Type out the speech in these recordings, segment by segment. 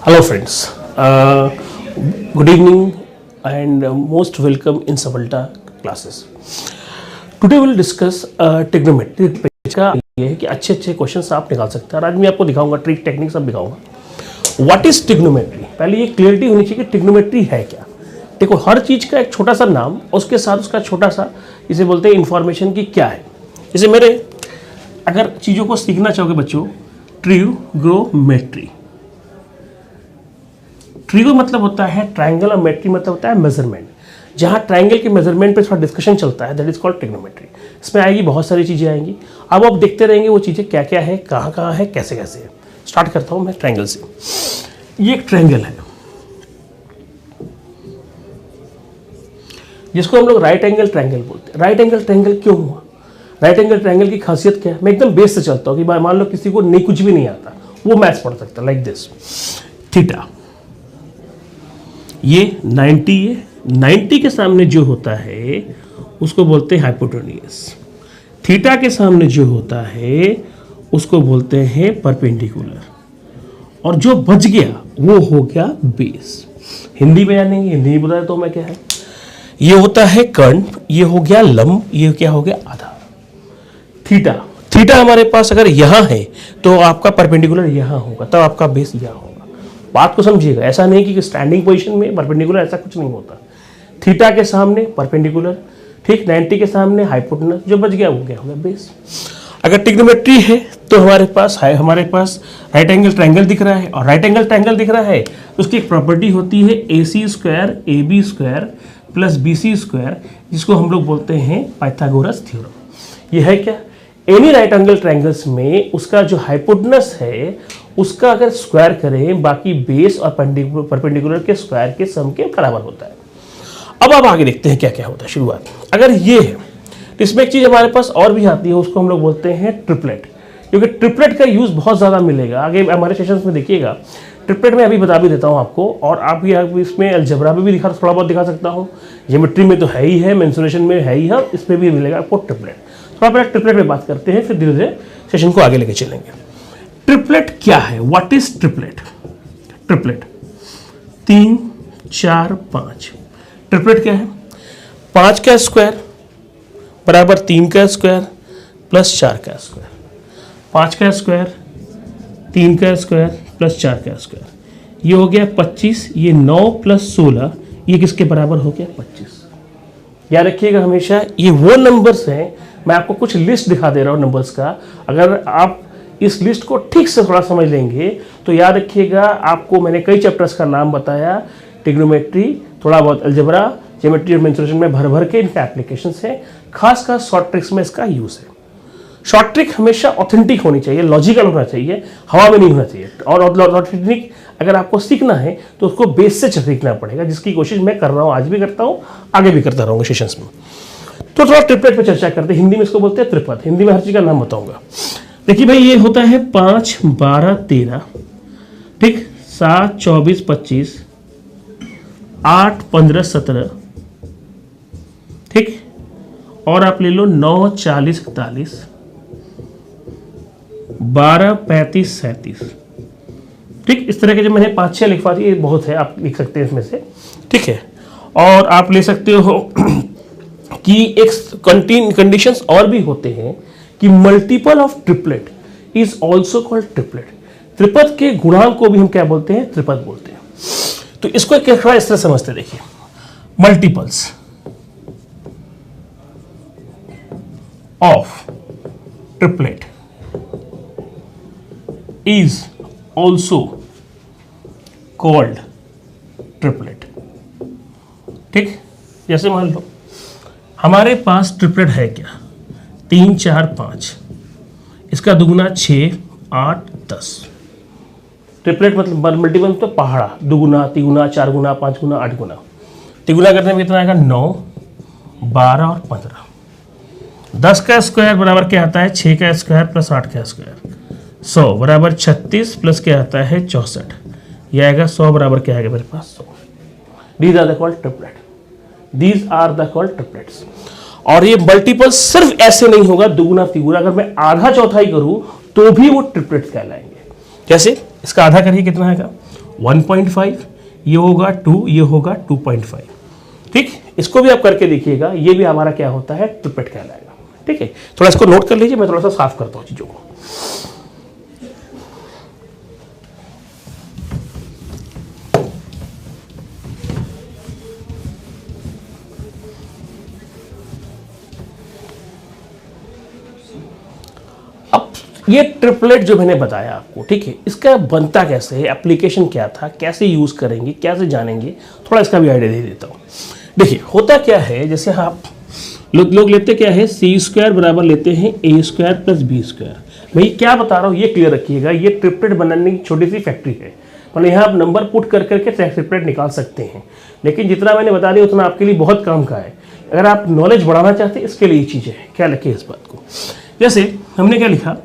Hello friends, good evening and most welcome in Savalta classes. Today we will discuss trigonometry का ये है कि अच्छे अच्छे क्वेश्चंस आप निकाल सकते हैं और आज मैं आपको दिखाऊंगा ट्रिक टेक्निक सब दिखाऊंगा। व्हाट इज ट्रिग्नोमेट्री, पहले ये क्लियरिटी होनी चाहिए कि ट्रिग्नोमेट्री है क्या। देखो हर चीज़ का एक छोटा सा नाम उसके साथ उसका छोटा सा इसे बोलते हैं इन्फॉर्मेशन की क्या है। जैसे मेरे अगर चीज़ों को सीखना चाहोगे बच्चों, ट्रिग्नोमेट्री, ट्रिगो मतलब होता है ट्रायंगल और मेट्री मतलब होता है मेजरमेंट। जहाँ ट्रायंगल के मेजरमेंट पे थोड़ा डिस्कशन चलता है दैट इज कॉल्ड ट्रिग्नोमेट्री। इसमें आएगी बहुत सारी चीज़ें आएंगी, अब आप देखते रहेंगे वो चीज़ें क्या क्या है, कहाँ कहाँ है, कैसे कैसे है। स्टार्ट करता हूँ मैं ट्रायंगल से। ये एक ट्रायंगल है जिसको हम लोग राइट एंगल ट्रायंगल बोलते हैं। राइट एंगल ट्रायंगल क्यों हुआ, राइट एंगल ट्रायंगल की खासियत क्या है। मैं एकदम बेस से चलता हूँ कि मान लो किसी को नहीं कुछ भी नहीं आता, वो मैथ्स पढ़ सकता है। लाइक दिस, थीटा ये 90 है, 90 के सामने जो होता है उसको बोलते हैं हाइपोटेन्यूज। थीटा के सामने जो होता है उसको बोलते हैं परपेंडिकुलर, और जो बच गया वो हो गया बेस। हिंदी में जानेंगे, हिंदी में बता देता हूं मैं क्या है। ये होता है कर्ण, ये हो गया लंब, ये क्या हो गया आधा। थीटा, थीटा हमारे पास अगर यहां है तो आपका परपेंडिकुलर यहां होगा, तब आपका बेस यहां होगा। बात को समझिएगा, ऐसा नहीं कि स्टैंडिंग पोजीशन में परपेंडिकुलर, ऐसा कुछ नहीं होता। थीटा के सामने परपेंडिकुलर, ठीक 90 के सामने हाइपोटेनस, जो बच गया वो क्या होगा बेस। अगर ट्रिग्नोमेट्री है तो हमारे पास राइट एंगल ट्रायंगल दिख रहा है, और राइट एंगल ट्रायंगल दिख रहा है तो उसकी एक प्रॉपर्टी होती है AC square AB square plus BC square, जिसको हम लोग बोलते हैं पाइथागोरस थ्योरम। ये है क्या, एनी राइट एंगल ट्रायंगल्स में उसका जो हाइपोटेनस है उसका अगर स्क्वायर करें बाकी बेस और परपेंडिकुलर के स्क्वायर के सम के बराबर होता है। अब आप आगे देखते हैं क्या क्या होता है। शुरुआत अगर ये है तो इसमें एक चीज हमारे पास और भी आती है, उसको हम लोग बोलते हैं ट्रिपलेट, क्योंकि ट्रिपलेट का यूज बहुत ज्यादा मिलेगा आगे हमारे सेशंस में। देखिएगा ट्रिपलेट में अभी बता भी देता हूँ आपको, और आप इसमें अलजेब्रा में भी थोड़ा बहुत दिखा सकता हूँ, ज्योमेट्री में तो है ही है, मेंसुरेशन में है ही है, इसमें भी मिलेगा आपको ट्रिपलेट। थोड़ा पहले ट्रिपलेट में बात करते हैं, फिर धीरे धीरे सेशन को आगे लेके चलेंगे। ट्रिपलेट क्या है, what is triplet. Triplet 3 4 5, triplet क्या है, 5 का स्क्वायर बराबर 3 का स्क्वायर प्लस 4 का स्क्वायर, 5 का स्क्वायर 3 का स्क्वायर प्लस 4 का स्क्वायर, ये हो गया 25। ये 9 प्लस 16, ये किसके बराबर हो गया 25। याद रखिएगा हमेशा ये वो नंबर्स हैं, मैं आपको कुछ लिस्ट दिखा दे रहा हूँ नंबर्स का। अगर आप इस लिस्ट को ठीक से थोड़ा समझ लेंगे तो याद रखिएगा, आपको मैंने कई चैप्टर्स का नाम बताया, ट्रिग्नोमेट्री, थोड़ा बहुत अलजेब्रा, ज्योमेट्री और मेंसुरेशन में भर भर के इनका एप्लीकेशंस है। खासकर शॉर्ट ट्रिक्स में इसका यूज है। शॉर्ट ट्रिक हमेशा ऑथेंटिक होनी चाहिए, लॉजिकल होना चाहिए, हवा में नहीं होना चाहिए। और ऑथेंटिक अगर आपको सीखना है तो उसको बेस से सीखना पड़ेगा, जिसकी कोशिश मैं कर रहा हूँ, आज भी करता हूँ, आगे भी करता रहूँगा सेशंस में। तो थोड़ा ट्रिपलेट पे चर्चा करते हैं। हिंदी में इसको बोलते हैं त्रिपद, हिंदी में हर चीज का नाम बताऊंगा। देखिए भाई, ये होता है 5 12 13, ठीक, 7 24 25, 8 15 17, ठीक, और आप ले लो 9 40 41, 12 35 37, ठीक। इस तरह के जो मैंने 5-6 लिखवा दिए, ये बहुत है, आप लिख सकते हैं इसमें से, ठीक है। और आप ले सकते हो कि एक कंडीशंस और भी होते हैं कि multiple of triplet is also called triplet. त्रिपद के गुणांक को भी हम क्या बोलते हैं, त्रिपद बोलते हैं। तो इसको थोड़ा इस तरह समझते, देखिए multiples of triplet is also called triplet, ठीक। जैसे मान लो हमारे पास ट्रिपलेट है क्या, 3 4 5, इसका दुगुना 6 8 10। ट्रिपलेट मतलब मल्टीपल तो पहाड़ा, दुगुना 3 गुना 4 गुना 5 गुना 8 गुना। तिगुना करने में कितना आएगा, 9 12 और 15। 10 का स्क्वायर बराबर क्या आता है, 6 का स्क्वायर प्लस 8 का स्क्वायर, 100 बराबर 36 प्लस क्या आता है 64, यह आएगा 100 बराबर क्या आएगा मेरे पास 100। These are the called triplet, these are the called triplets. और ये मल्टीपल सिर्फ ऐसे नहीं होगा दुगुना तिगुना, अगर मैं आधा चौथाई करूं तो भी वो ट्रिपलेट्स कहलाएंगे। कैसे, इसका आधा करिए कितना आएगा, 1.5, ये होगा 2, ये होगा 2.5। ठीक, इसको भी आप करके देखिएगा, ये भी हमारा क्या होता है, ट्रिपलेट कहलाएगा। ठीक है, थोड़ा इसको नोट कर लीजिए, मैं थोड़ा सा साफ करता हूँ चीज़ों को। ये ट्रिपलेट जो मैंने बताया आपको, ठीक है, इसका बनता कैसे है, एप्लीकेशन क्या था, कैसे यूज़ करेंगे, कैसे जानेंगे, थोड़ा इसका भी आइडिया दे देता हूँ। देखिए होता क्या है, जैसे आप लोग लेते क्या है, सी स्क्वायर बराबर लेते हैं ए स्क्वायर प्लस बी स्क्वायर। भाई क्या बता रहा हूँ ये क्लियर रखिएगा, ये ट्रिपलेट बनाने की छोटी सी फैक्ट्री है, मतलब यहाँ आप नंबर पुट कर करके ट्रिपलेट निकाल सकते हैं, लेकिन जितना मैंने बता दिया उतना आपके लिए बहुत काम का है। अगर आप नॉलेज बढ़ाना चाहते हैं इसके लिए ये चीज़ें हैं, क्या लिखे इस बात को। जैसे हमने क्या लिखा,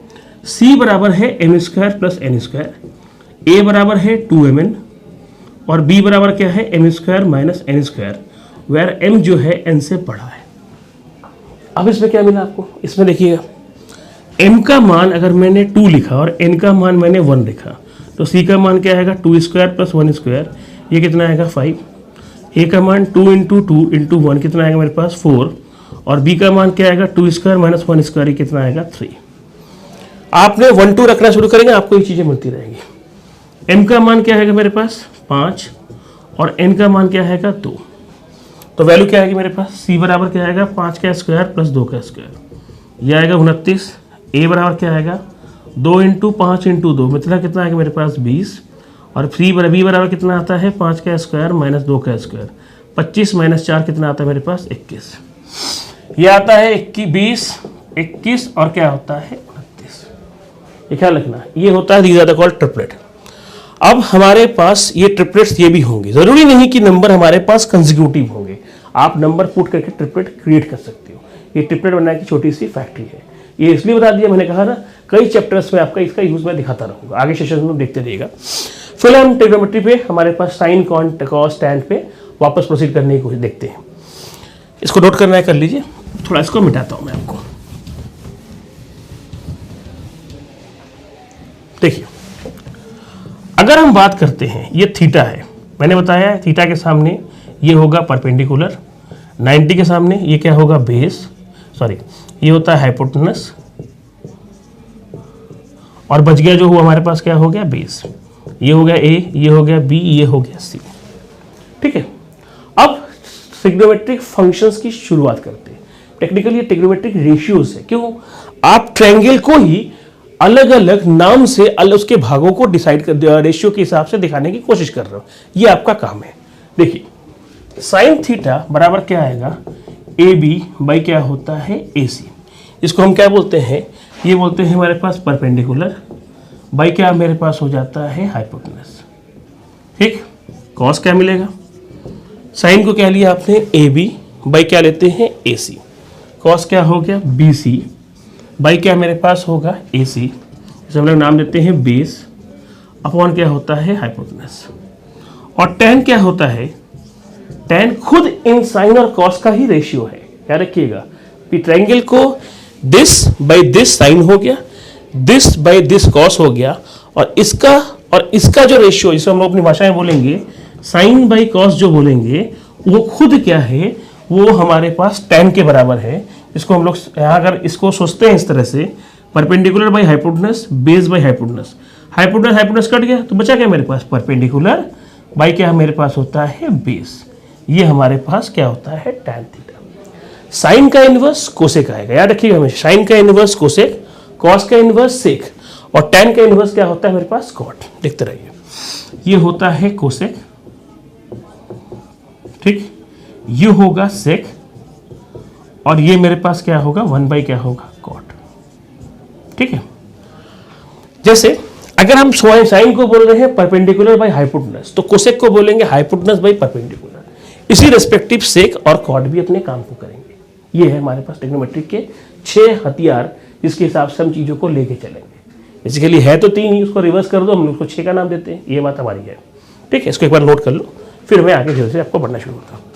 c बराबर है M square plus N square, A बराबर है 2mn और b बराबर क्या है, M square minus N square, where m जो है n से बड़ा है। अब इसमें क्या मिला आपको, इसमें देखिएगा m का मान अगर मैंने 2 लिखा और n का मान मैंने 1 लिखा, तो c का मान क्या आएगा, 2 स्क्वायर प्लस 1 स्क्वायर, ये कितना आएगा 5। a का मान 2 इंटू 2 इंटू 1 कितना आएगा मेरे पास 4, और b का मान क्या आएगा 2 स्क्वायर माइनस 1 स्क्वायर, ये कितना आएगा 3। आपने 1 2 रखना शुरू करेंगे, आपको ये चीज़ें मिलती रहेंगी। m का मान क्या है मेरे पास 5 और n का मान क्या है 2, तो वैल्यू क्या आएगी मेरे पास, c बराबर क्या आएगा 5 का स्क्वायर प्लस 2 का स्क्वायर, ये आएगा 29। a बराबर क्या आएगा 2 इंटू 5 इंटू 2, मतलब कितना आएगा मेरे पास 20, और b बराबर कितना आता है 5 का स्क्वायर माइनस 2 का स्क्वायर, 25 माइनस 4 कितना आता है मेरे पास 21, ये आता है 20 21 और क्या होता है 29। ये ख्याल रखना, ये होता है these are the called triplet. अब हमारे पास ये ट्रिपलेट्स ये भी होंगे, जरूरी नहीं कि नंबर हमारे पास कंसेक्यूटिव होंगे, आप नंबर पुट करके ट्रिपलेट क्रिएट कर सकते हो। ये ट्रिपलेट बनाने की छोटी सी फैक्ट्री है, ये इसलिए बता दिया, मैंने कहा ना कई चैप्टर्स में आपका इसका यूज मैं दिखाता रहूँगा, आगे सेशन में देखते रहिएगा। फिलहाल हम ट्रिग्नोमेट्री पे हमारे पास साइन कॉस टैन पे वापस प्रोसीड करने की कोशिश देखते हैं। इसको नोट करना है कर लीजिए, थोड़ा इसको मिटाता हूँ मैं आपको। देखिए अगर हम बात करते हैं, ये थीटा है, मैंने बताया है थीटा के सामने ये होगा परपेंडिकुलर, 90 के सामने ये क्या होगा बेस, सॉरी ये होता है हाइपोटेनस, और बच गया जो हुआ हमारे पास क्या हो गया बेस, ये हो गया ए, ये हो गया बी, ये हो गया सी। ठीक है, अब ट्रिग्नोमेट्रिक फंक्शंस की शुरुआत करते हैं। टेक्निकली ये ट्रिग्नोमेट्रिक रेशियोज है, क्यों, आप ट्रायंगल को ही अलग अलग नाम से उसके भागों को डिसाइड कर रेशियो के हिसाब से दिखाने की कोशिश कर रहे हो, ये आपका काम है। देखिए साइन थीटा बराबर क्या आएगा, ए बी बाई क्या होता है ए सी, इसको हम क्या बोलते हैं, ये बोलते हैं हमारे पास परपेंडिकुलर बाई क्या मेरे पास हो जाता है हाइपोटेनस। ठीक, कॉस क्या मिलेगा, साइन को क्या लिया आपने ए बी बाई क्या लेते हैं ए सी, कॉस क्या हो गया बी सी बाई क्या मेरे पास होगा ए सी, इसे हम लोग नाम देते हैं बेस, अपॉन क्या होता है हाइपोटेनस। और tan क्या होता है, tan खुद इन साइन और कॉस का ही रेशियो है, याद रखिएगा। ट्रायंगल को दिस बाई दिस साइन हो गया, दिस बाई दिस कॉस हो गया, और इसका जो रेशियो, जिसे हम लोग अपनी भाषा में बोलेंगे साइन बाई कॉस जो बोलेंगे, वो खुद क्या है, वो हमारे पास tan के बराबर है। इसको हम लोग यहाँ अगर इसको सोचते हैं इस तरह से, perpendicular by hypotenuse, base by hypotenuse, hypotenuse cut गया तो बचा क्या मेरे पास परपेंडिकुलर बाई क्या मेरे पास होता है बेस, ये हमारे पास क्या होता है tan थीटा। साइन का इनवर्स कोसेक आएगा, याद रखिएगा हमेशा, साइन का इनवर्स कोसेक, कॉस का इनवर्स सेक, और tan का इनवर्स क्या होता है मेरे पास कॉट। देखते रहिए, ये होता है कोसेक, ठीक, ये होगा सेक, और ये मेरे पास क्या होगा 1 बाई क्या होगा कॉट। ठीक है, जैसे अगर हम साइन को बोल रहे हैं परपेंडिकुलर बाई हाइपोटेनस, तो कोसेक को बोलेंगे हाइपोटेनस बाई परपेंडिकुलर। इसी रेस्पेक्टिव सेक और कॉट भी अपने काम को करेंगे। ये है हमारे पास ट्रिग्नोमेट्रिक के 6 हथियार, जिसके हिसाब से हम चीज़ों को लेके चलेंगे। बेसिकली है तो 3 ही, उसको रिवर्स कर दो, हम उसको 6 का नाम देते हैं, ये बात हमारी है। ठीक है, इसको एक बार नोट कर लो, फिर मैं आगे धीरे से आपको पढ़ना शुरू करता हूँ।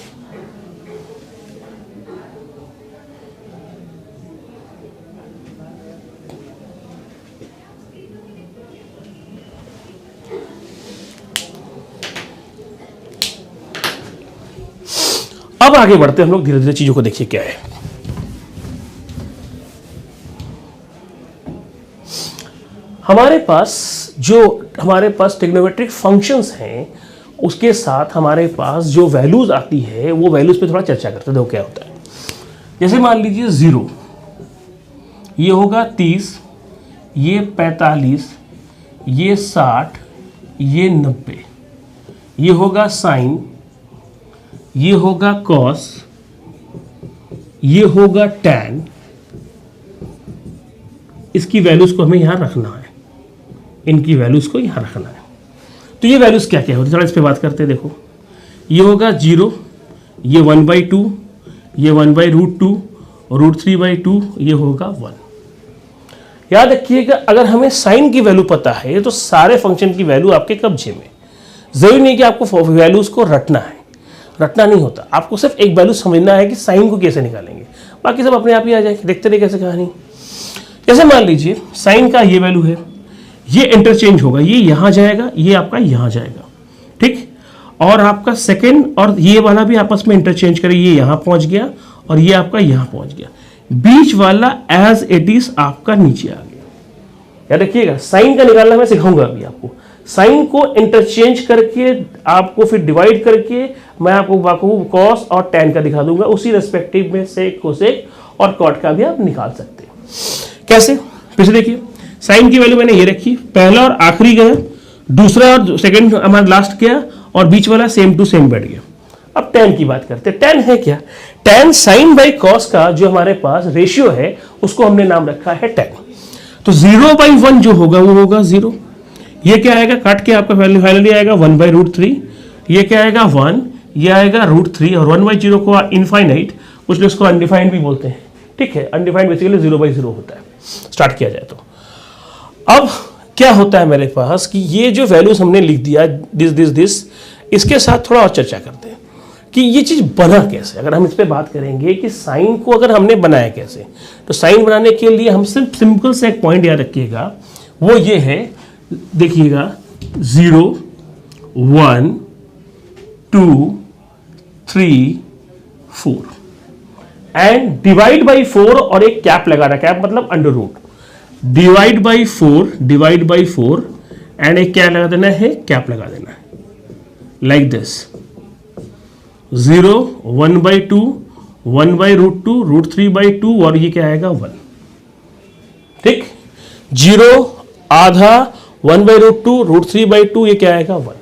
अब आगे बढ़ते हैं हम लोग धीरे धीरे, चीजों को देखिए क्या है। हमारे पास ट्रिग्नोमेट्रिक फंक्शंस हैं, उसके साथ हमारे पास जो वैल्यूज आती है वो वैल्यूज पे थोड़ा चर्चा करते हैं। देखो क्या होता है। जैसे मान लीजिए 0, ये होगा 30, ये 45, ये 60, ये 90, ये होगा साइन, ये होगा कॉस, ये होगा टैन। इसकी वैल्यूज को हमें यहां रखना है, इनकी वैल्यूज को यहां रखना है। तो ये वैल्यूज क्या क्या होती है, थोड़ा इस पे बात करते हैं। देखो ये होगा 0, ये 1/2, ये 1/√2, √3/2, ये होगा 1। याद रखिएगा, अगर हमें साइन की वैल्यू पता है तो सारे फंक्शन की वैल्यू आपके कब्जे में। जरूरी नहीं कि आपको वैल्यूज को रटना है, रटना नहीं होता, आपको सिर्फ एक वैल्यू समझना है कि साइन को कैसे निकालेंगे, बाकी सब अपने आप ही आ जाएंगे। देखते रहे कैसे कहानी। जैसे मान लीजिए साइन का ये वैल्यू है, ये इंटरचेंज होगा, ये यहां जाएगा, ये आपका यहां जाएगा, ठीक। और आपका सेकेंड और ये वाला भी आपस में इंटरचेंज करे, ये यहां पहुंच गया और ये आपका यहां पहुंच गया। बीच वाला एज इट इज आपका नीचे आ गया। याद रखिएगा, साइन का निकालना मैं सिखाऊंगा अभी आपको। साइन को इंटरचेंज करके आपको फिर डिवाइड करके मैं आपको कॉस और टैन का दिखा दूंगा, उसी रेस्पेक्टिव में सेक, कोसेक और कॉट का भी आप निकाल सकते हैं। कैसे, फिर से देखिए। साइन की वैल्यू मैंने ये रखी, पहला और आखिरी गया, दूसरा और सेकंड हमारा लास्ट गया, और बीच वाला सेम टू सेम बैठ गया। अब टैन की बात करते हैं। टैन है क्या? टैन साइन बाई कॉस का जो हमारे पास रेशियो है उसको हमने नाम रखा है टैन। तो 0/1 जो होगा वो होगा 0। ये क्या आएगा, काट के आपका फाइनली आएगा 1/√3। ये क्या आएगा 1, ये आएगा √3, और 1/0 को इनफाइनाइट, कुछ लोग इसको अनडिफाइंड भी बोलते हैं, ठीक है। अनडिफाइंड बेसिकली 0/0 होता है स्टार्ट किया जाए तो। अब क्या होता है मेरे पास कि ये जो वैल्यूज हमने लिख दिया दिस, इसके साथ थोड़ा और चर्चा करते हैं कि ये चीज बना कैसे। अगर हम इस पे बात करेंगे कि साइन को अगर हमने बनाया कैसे, तो साइन बनाने के लिए हम सिर्फ सिंपल से एक पॉइंट याद रखिएगा, वो ये है, देखिएगा 0, 1, 2, 3, 4 एंड डिवाइड बाई 4 और एक कैप लगाना। कैप मतलब under root, divide by 4 and एक क्या लगा देना है, कैप लगा देना है, लाइक दिस। 0, 1/2, 1/√2, √3/2 और ये क्या आएगा 1, ठीक। 0 आधा, 1/√2, √3/2, ये क्या आएगा 1।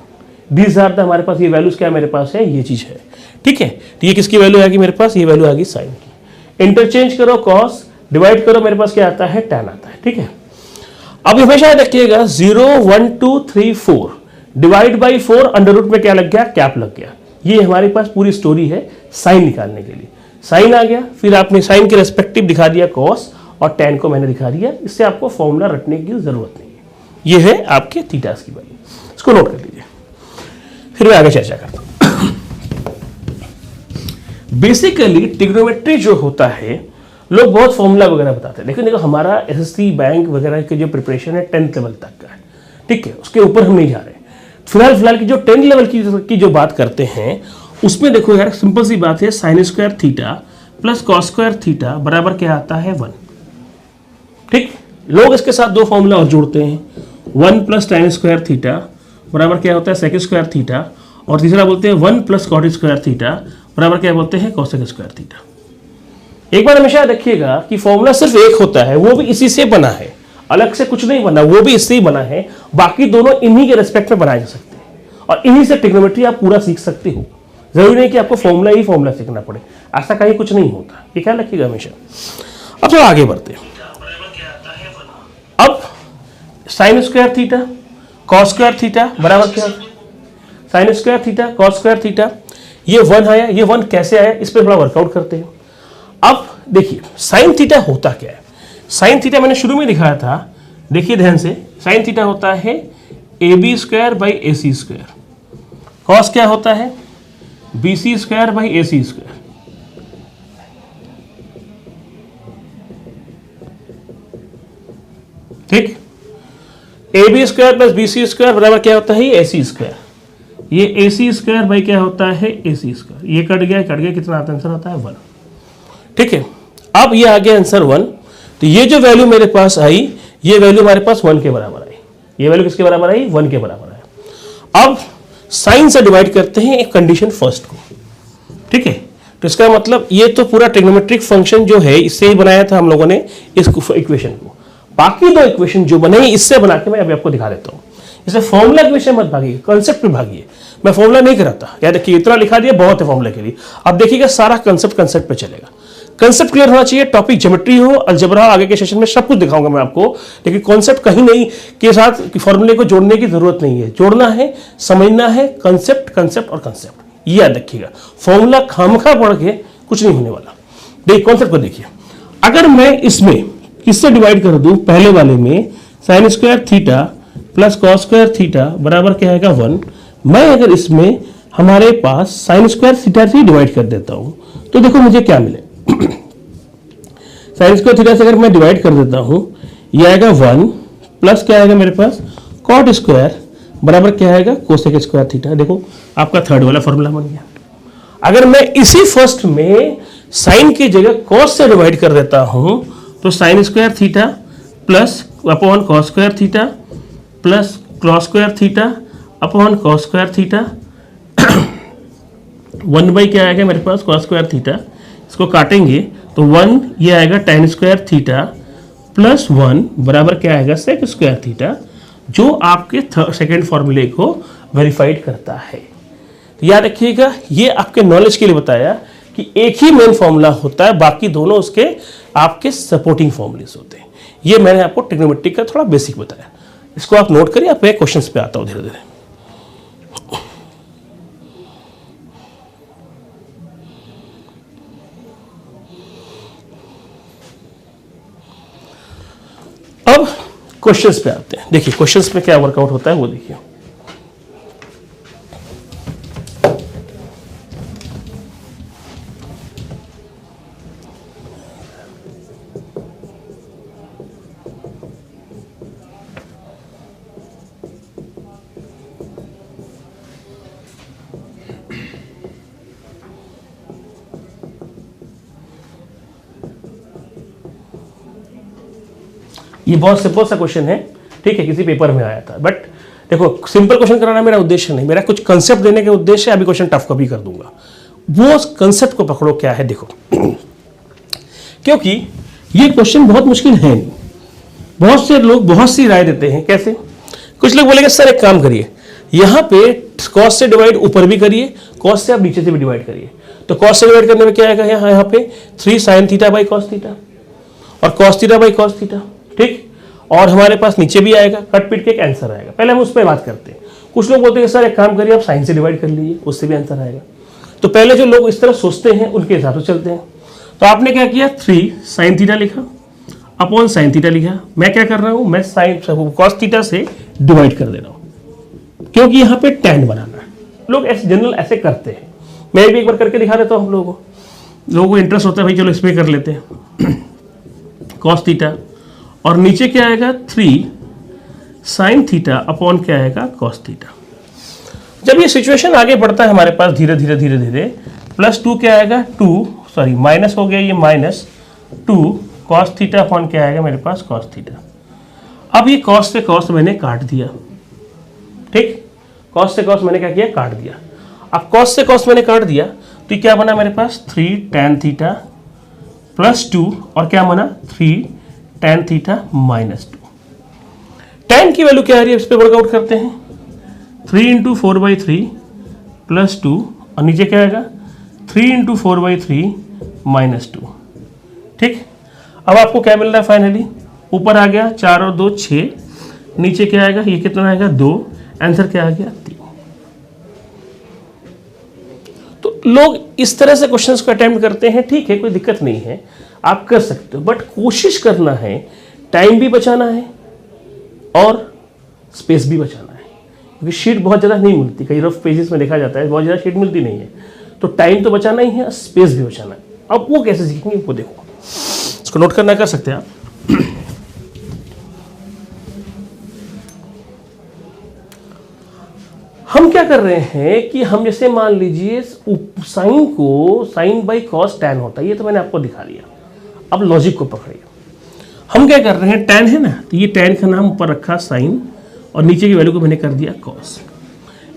20,000 था हमारे पास, ये वैल्यूज क्या मेरे पास है, ये चीज है, ठीक है। तो ये किसकी वैल्यू आएगी मेरे पास, ये वैल्यू आएगी साइन की। इंटरचेंज करो कॉस, डिवाइड करो, मेरे पास क्या आता है, टैन आता है, ठीक है। अब हमेशा याद रखिएगा 0, 1, 2, 3, 4 डिवाइड बाई 4, अंडर रूट में क्या लग गया, कैप लग गया। ये हमारे पास पूरी स्टोरी है साइन निकालने के लिए। साइन आ गया, फिर आपने साइन के रेस्पेक्टिव दिखा दिया कॉस, और टैन को मैंने दिखा दिया। इससे आपको फॉर्मूला रटने की जरूरत नहीं है। ये है आपके थीटास की वैल्यू, इसको नोट कर लीजिए, फिर मैं आगे चर्चा करता हूं। बेसिकली ट्रिग्नोमेट्री जो होता है, लोग बहुत फॉर्मूला वगैरह बताते हैं, लेकिन देखो हमारा एसएससी बैंक वगैरह की जो प्रिपरेशन है 10th लेवल तक का है, ठीक है, उसके ऊपर हम नहीं जा रहे। फिलहाल की जो 10th लेवल की जो बात करते हैं उसमें देखो यार, सिंपल सी बात है, sine square theta plus cos square theta बराबर क्या आता है 1, ठीक। लोग इसके साथ दो फॉर्मूला और जोड़ते हैं, 1 प्लस tan स्क्वायर थीटा बराबर क्या होता है सेक स्क्वायर थीटा, और तीसरा बोलते हैं 1 प्लस कॉट स्क्वायर थीटा बराबर क्या बोलते हैं कोसेक स्क्वायर थीटा। एक बार हमेशा रखिएगा कि फॉर्मूला सिर्फ एक होता है, वो भी इसी से बना है, अलग से कुछ नहीं बना, वो भी इससे ही बना है। बाकी दोनों इन्हीं के रेस्पेक्ट में बनाए जा सकते हैं, और इन्हीं से ट्रिग्नोमेट्री आप पूरा सीख सकते हो। जरूरी नहीं कि आपको फॉर्मूला ही फॉर्मूला सीखना पड़े, ऐसा कहीं कुछ नहीं होता, ये ख्याल रखिएगा हमेशा। अब थोड़ा आगे बढ़ते हैं। अब sine square theta cos square theta बराबर क्या, sine square theta cos square theta, ये 1 आया, ये 1 कैसे आया, इस पर थोड़ा वर्कआउट करते हैं। अब देखिए साइन थीटा होता क्या है। साइन थीटा मैंने शुरू में दिखाया था, देखिए ध्यान से। साइन थीटा होता है AB square by AC square, cos क्या होता है BC square by AC square, ठीक। AB square plus BC square बराबर क्या होता है AC स्क्वायर। ये AC स्क्वायर बाई क्या होता है AC स्क्वायर, ये कट गया कितना आता है आंसर आता है 1। ठीक है, अब ये आ गया आंसर 1। तो ये जो वैल्यू मेरे पास आई, ये वैल्यू हमारे पास 1 के बराबर आई। ये वैल्यू किसके बराबर आई? 1 के बराबर आई। अब साइन से डिवाइड करते हैं एक कंडीशन फर्स्ट को। ठीक है, तो इसका मतलब ये तो पूरा ट्रिग्नोमेट्रिक फंक्शन जो है इससे ही बनाया था हम लोगों ने इस इक्वेशन को। बाकी दो इक्वेशन जो बने इससे बना के मैं अभी आपको दिखा देता हूं। इसे फॉर्मूला के विषय मत भागिए, कंसेप्ट पे भागिए। मैं फॉर्मूला नहीं कराता, याद रखिए इतना लिखा दिया बहुत है फॉर्मूला के लिए। अब देखिएगा सारा कंसेप्ट पे चलेगा। कंसेप्ट क्लियर होना चाहिए, टॉपिक ज्योमेट्री हो, अलजेब्रा आगे के सेशन में सब कुछ दिखाऊंगा मैं आपको, लेकिन कॉन्सेप्ट कहीं नहीं के साथ फॉर्मूले को जोड़ने की जरूरत नहीं है। जोड़ना है, समझना है, कंसेप्ट और कंसेप्ट, ये याद रखिएगा। फॉर्मूला खामखा पढ़ के कुछ नहीं होने वाला। देखिए कॉन्सेप्ट को देखिए, अगर मैं इसमें किससे डिवाइड कर दूं, पहले वाले में sine square theta plus cos square theta बराबर क्या आएगा 1। मैं अगर इसमें हमारे पास साइन स्क्वायर थीटा से डिवाइड कर देता हूं तो देखो मुझे क्या मिले। साइन स्क्वायर थीटा से अगर मैं डिवाइड कर देता हूं, ये आएगा 1 प्लस क्या आएगा मेरे पास कॉट स्क्वायर बराबर क्या आएगा कोसेक स्क्वायर थीटा। देखो आपका थर्ड वाला फॉर्मूला बन गया। अगर मैं इसी फर्स्ट में साइन की जगह कॉस से डिवाइड कर देता हूं तो sine square theta plus upon cos square theta plus cos square theta upon cos square theta 1 by क्या आएगा मेरे पास कॉस स्क्वायर थीटा। इसको काटेंगे तो 1 ये आएगा tan स्क्वायर थीटा प्लस 1 बराबर क्या आएगा सेक स्क्वायर थीटा, जो आपके सेकेंड फॉर्मूले को वेरीफाइड करता है। तो याद रखिएगा, ये आपके नॉलेज के लिए बताया कि एक ही मेन फॉर्मूला होता है, बाकी दोनों उसके आपके सपोर्टिंग फॉर्मूलेस होते हैं। ये मैंने आपको ट्रिग्नोमेट्रिक का थोड़ा बेसिक बताया, इसको आप नोट करिए। आप क्वेश्चंस पे आता हूं धीरे धीरे। अब क्वेश्चंस पे आते हैं। देखिए क्वेश्चंस में क्या वर्कआउट होता है वो देखिए। ये बहुत सिंपल सा क्वेश्चन है, ठीक है, किसी पेपर में आया था। बट देखो सिंपल क्वेश्चन कराना मेरा उद्देश्य नहीं, मेरा कुछ कंसेप्ट देने के उद्देश्य है। अभी क्वेश्चन टफ कभी कर दूंगा, वो कंसेप्ट को पकड़ो क्या है देखो। क्योंकि ये क्वेश्चन बहुत मुश्किल है नहीं। बहुत से लोग बहुत सी राय देते हैं। कैसे? कुछ लोग बोलेंगे सर एक काम करिए, यहाँ पे कॉस से डिवाइड ऊपर भी करिए, कॉस से आप नीचे से भी डिवाइड करिए। तो कॉस से डिवाइड करने में क्या आएगा, यहाँ पे 3 sine theta by cos theta और cos theta by cos theta, ठीक। और हमारे पास नीचे भी आएगा, कट पीट के एक आंसर आएगा। पहले हम उस पर बात करते हैं। कुछ लोग बोलते हैं सर एक काम करिए आप साइन से डिवाइड कर लीजिए, उससे भी आंसर आएगा। तो पहले जो लोग इस तरह सोचते हैं उनके हिसाब से चलते हैं। तो आपने क्या किया, 3 साइन थीटा लिखा अपॉन साइन थीटा लिखा। मैं क्या कर रहा हूं, मैं साइन कॉस थीटा से डिवाइड कर दे रहा हूं, क्योंकि यहाँ पे tan बनाना है। लोग ऐसे जनरल ऐसे करते हैं। मैं भी एक बार करके दिखा देता हूँ। हम लोगों को इंटरेस्ट होता है भाई, चलो इसमें कर लेते हैं। कॉस थीटा और नीचे क्या आएगा 3 साइन थीटा अपॉन क्या आएगा कॉस थीटा। जब ये सिचुएशन आगे बढ़ता है हमारे पास धीरे धीरे धीरे धीरे, +2 क्या आएगा माइनस हो गया, ये -2 कॉस थीटा अपॉन क्या आएगा मेरे पास कॉस थीटा। अब ये कॉस से कॉस मैंने काट दिया, ठीक। कॉस से कॉस मैंने क्या किया, काट दिया। अब कॉस से कॉस मैंने काट दिया तो क्या बना मेरे पास 3 tan थीटा +2 और क्या बना 3 tan थीटा -2। tan की वैल्यू क्या आ रही है, इस पर वर्कआउट करते हैं। 3 × 4/3 +2 और नीचे क्या आएगा 3 × 4/3 -2, ठीक। अब आपको क्या मिल रहा है फाइनली, ऊपर आ गया 4 और 2 6, नीचे क्या आएगा, ये कितना आएगा 2, आंसर क्या आ गया 3। तो लोग इस तरह से क्वेश्चंस को अटेम्प्ट करते हैं, ठीक है, कोई दिक्कत नहीं है, आप कर सकते हो। बट कोशिश करना है, टाइम भी बचाना है और स्पेस भी बचाना है, क्योंकि शीट बहुत ज़्यादा नहीं मिलती। कई रफ पेजेस में देखा जाता है बहुत ज़्यादा शीट मिलती नहीं है। तो टाइम तो बचाना ही है, स्पेस भी बचाना है। अब वो कैसे सीखेंगे वो देखो, इसको नोट करना कर सकते हैं आप। हम क्या कर रहे हैं कि हम जैसे मान लीजिए साइन को साइन बाई कॉस टैन होता है, ये तो मैंने आपको दिखा दिया। अब लॉजिक को पकड़िए, हम क्या कर रहे हैं, टैन है ना, तो ये टैन का नाम ऊपर रखा साइन और नीचे की वैल्यू को मैंने कर दिया कॉस।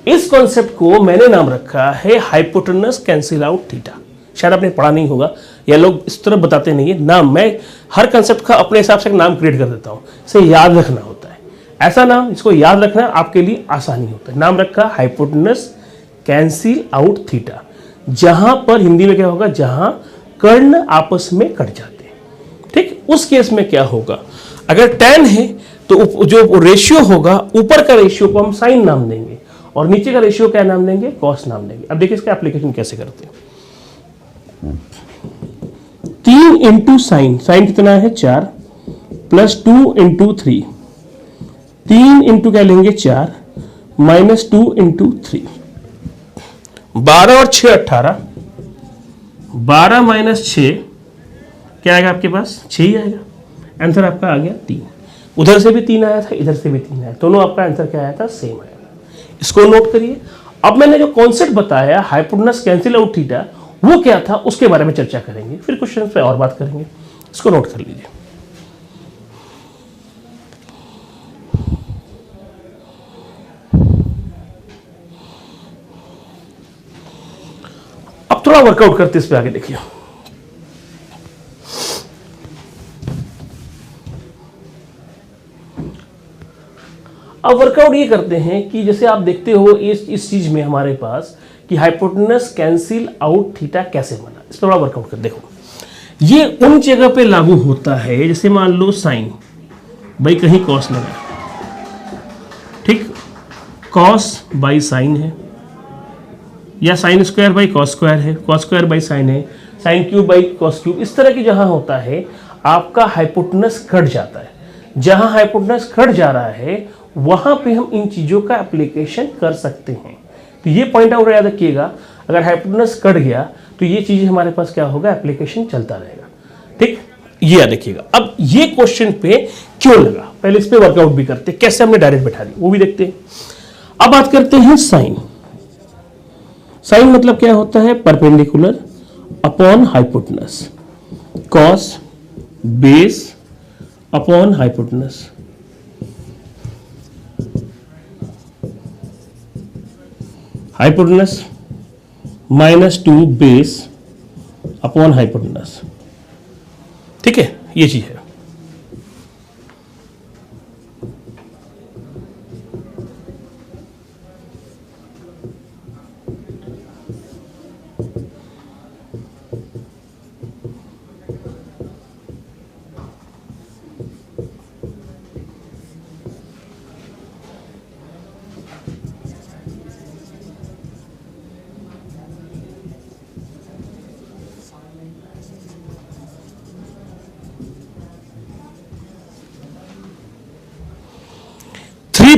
इस कॉन्सेप्ट को मैंने नाम रखा है हाइपोटेनस कैंसिल आउट थीटा। शायद आपने पढ़ा नहीं होगा या लोग इस तरह बताते नहीं है नाम, मैं हर कंसेप्ट का अपने हिसाब से एक नाम क्रिएट कर देता हूँ, इसे याद रखना होता है। ऐसा नाम इसको याद रखना आपके लिए आसानी होता है। नाम रखा हाइपोटेनस कैंसिल आउट थीटा, जहां पर हिंदी में क्या होगा, जहां कर्ण आपस में कट जाते हैं। ठीक, उस केस में क्या होगा, अगर टैन है तो जो रेशियो होगा, ऊपर का रेशियो को हम साइन नाम देंगे और नीचे का रेशियो क्या नाम देंगे, कॉस नाम देंगे। अब देखिए इसका एप्लीकेशन कैसे करते हैं। 3 इंटू साइन, साइन कितना है 4, प्लस 2 इंटू 3, 3 इंटू क्या लेंगे 4, माइनस 2 इंटू 3, 12 और 6 18, 12 माइनस 6 क्या आएगा आपके पास, 6 ही आएगा। आंसर आपका आ गया 3। उधर से भी 3 आया था, इधर से भी 3 आया, दोनों आपका आंसर क्या आया था, सेम आया। इसको नोट करिए। अब मैंने जो कॉन्सेप्ट बताया हाइपोटेनस कैंसिल आउट थीटा, वो क्या था उसके बारे में चर्चा करेंगे, फिर क्वेश्चन पे और बात करेंगे। इसको नोट कर लीजिए। अब थोड़ा वर्कआउट करते इस पे आगे देखिए। अब वर्कआउट ये करते हैं कि जैसे आप देखते हो इस चीज में हमारे पास कि हाइपोटेनस कैंसिल आउट थीटा कैसे बना, इस पर बड़ा वर्कआउट कर। देखो ये उन जगह पे लागू होता है जैसे मान लो साइन भाई कहीं कॉस लगा, ठीक, कॉस बाई साइन है, या sine square by cos square है, कॉस स्क्वायर बाई साइन है, sine cube by cos cube. इस तरह की जहां होता है आपका हाइपोटेनस कट जाता है। जहां हाइपोटेनस कट जा रहा है वहां पे हम इन चीजों का एप्लीकेशन कर सकते हैं। तो ये पॉइंट आउट याद रखिएगा, अगर हाइपोटेनस कट गया तो ये चीजें हमारे पास क्या होगा, एप्लीकेशन चलता रहेगा। ठीक, ये याद रखिएगा। अब ये क्वेश्चन पे क्यों लगा, पहले इस पे वर्कआउट भी करते हैं, कैसे हमने डायरेक्ट बैठा दी वो भी देखते हैं। अब बात करते हैं साइन। साइन मतलब क्या होता है, perpendicular upon hypotenuse, cos base upon hypotenuse. Hypotenuse -2 base upon hypotenuse. ठीक है, ये चीज है।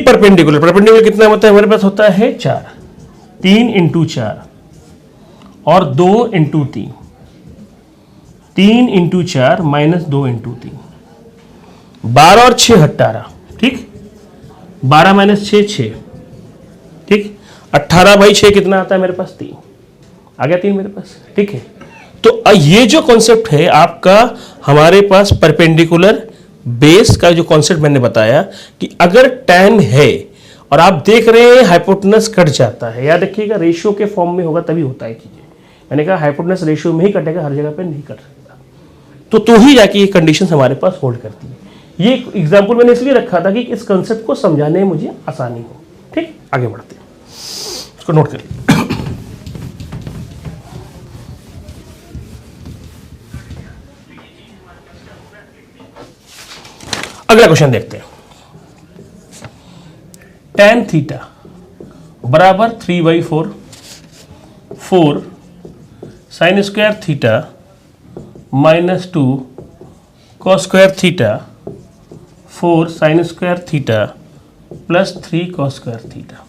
परपेंडिकुलर, परपेंडिकुलर कितना होता है हमारे पास, होता है 4, 3 इंटू 4 और 2 इंटू 3, 3 इंटू 4 माइनस 2 इंटू 3, 12 और 6 18, ठीक, 12 माइनस 6 6, ठीक, 18 बाई 6 कितना आता है मेरे पास, 3 आ गया, 3 मेरे पास। ठीक है, तो ये जो कॉन्सेप्ट है आपका हमारे पास परपेंडिकुलर बेस का जो कॉन्सेप्ट मैंने बताया कि अगर टैन है और आप देख रहे हैं हाइपोटेनस कट जाता है, याद रखिएगा रेशियो के फॉर्म में होगा तभी होता है चीजें। मैंने कहा हाइपोटेनस रेशियो में ही कटेगा, हर जगह पे नहीं कट सकता, तो ही जाके ये कंडीशन हमारे पास होल्ड करती है। ये एग्जाम्पल मैंने इसलिए रखा था कि इस कंसेप्ट को समझाने में मुझे आसानी हो। ठीक, आगे बढ़ते हैं, इसको नोट करिए। अगला क्वेश्चन देखते हैं। tan थीटा बराबर 3/4 4 sine square theta -2 cos square theta 4 sine square theta plus 3 cos square theta.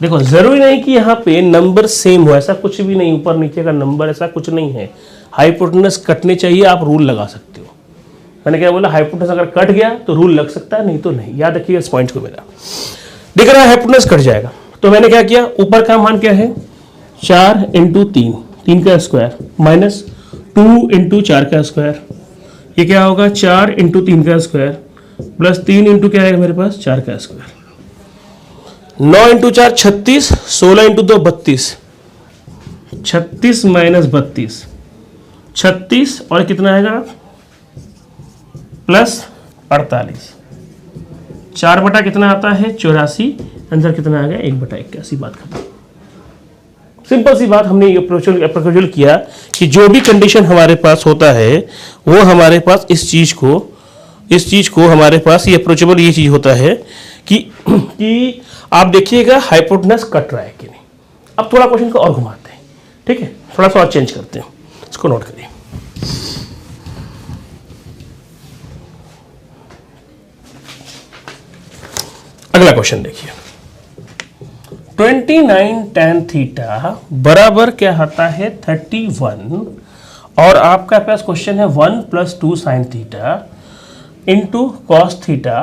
देखो जरूरी नहीं कि यहाँ पे नंबर सेम हो, ऐसा कुछ भी नहीं, ऊपर नीचे का नंबर ऐसा कुछ नहीं है। हाइपोटेनस कटने चाहिए, आप रूल लगा सकते हो। मैंने क्या बोला, हाइपोटेनस अगर कट गया तो रूल लग सकता है, नहीं तो नहीं। याद रखिएगा इस पॉइंट को। मेरा दिख रहा है हाइपोटेनस कट जाएगा, तो मैंने क्या किया, ऊपर का मान क्या है 4 इंटू 3, 3 का स्क्वायर माइनस 2 इंटू 4 का स्क्वायर, ये क्या होगा 4 इंटू 3 का स्क्वायर प्लस 3 इंटू क्या है मेरे पास 4 का स्क्वायर, 9 इंटू 4 36, 16 इंटू 2 32, 36 माइनस 32 36 और कितना आएगा प्लस 48, 4 बटा कितना आता है 84, आंसर कितना आ गया 1/81। बात खत्म। सिंपल सी बात, हमने ये प्रोपोजल किया कि जो भी कंडीशन हमारे पास होता है वो हमारे पास इस चीज को हमारे पास ये अप्रोचेबल ये चीज होता है कि आप देखिएगा हाइपोटेनस कट रहा है कि नहीं। अब थोड़ा क्वेश्चन को और घुमाते हैं, ठीक है, थोड़ा सा और चेंज करते हैं, इसको नोट करिए। अगला क्वेश्चन देखिए, 29 tan थीटा बराबर क्या आता है 31, और आपका पास क्वेश्चन है 1 + 2 sin theta into cos theta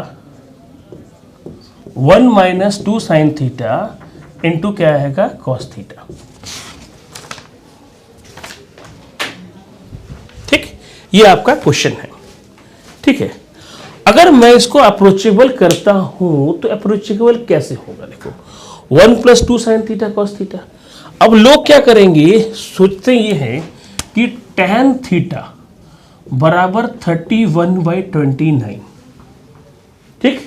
1 - 2 sin theta into क्या आएगा कॉस थीटा। ठीक, ये आपका क्वेश्चन है, ठीक है। अगर मैं इसको अप्रोचेबल करता हूं तो अप्रोचेबल कैसे होगा, देखो 1 + 2 sin थीटा कॉस थीटा। अब लोग क्या करेंगे, सोचते ये हैं कि tan थीटा बराबर 31/29। ठीक,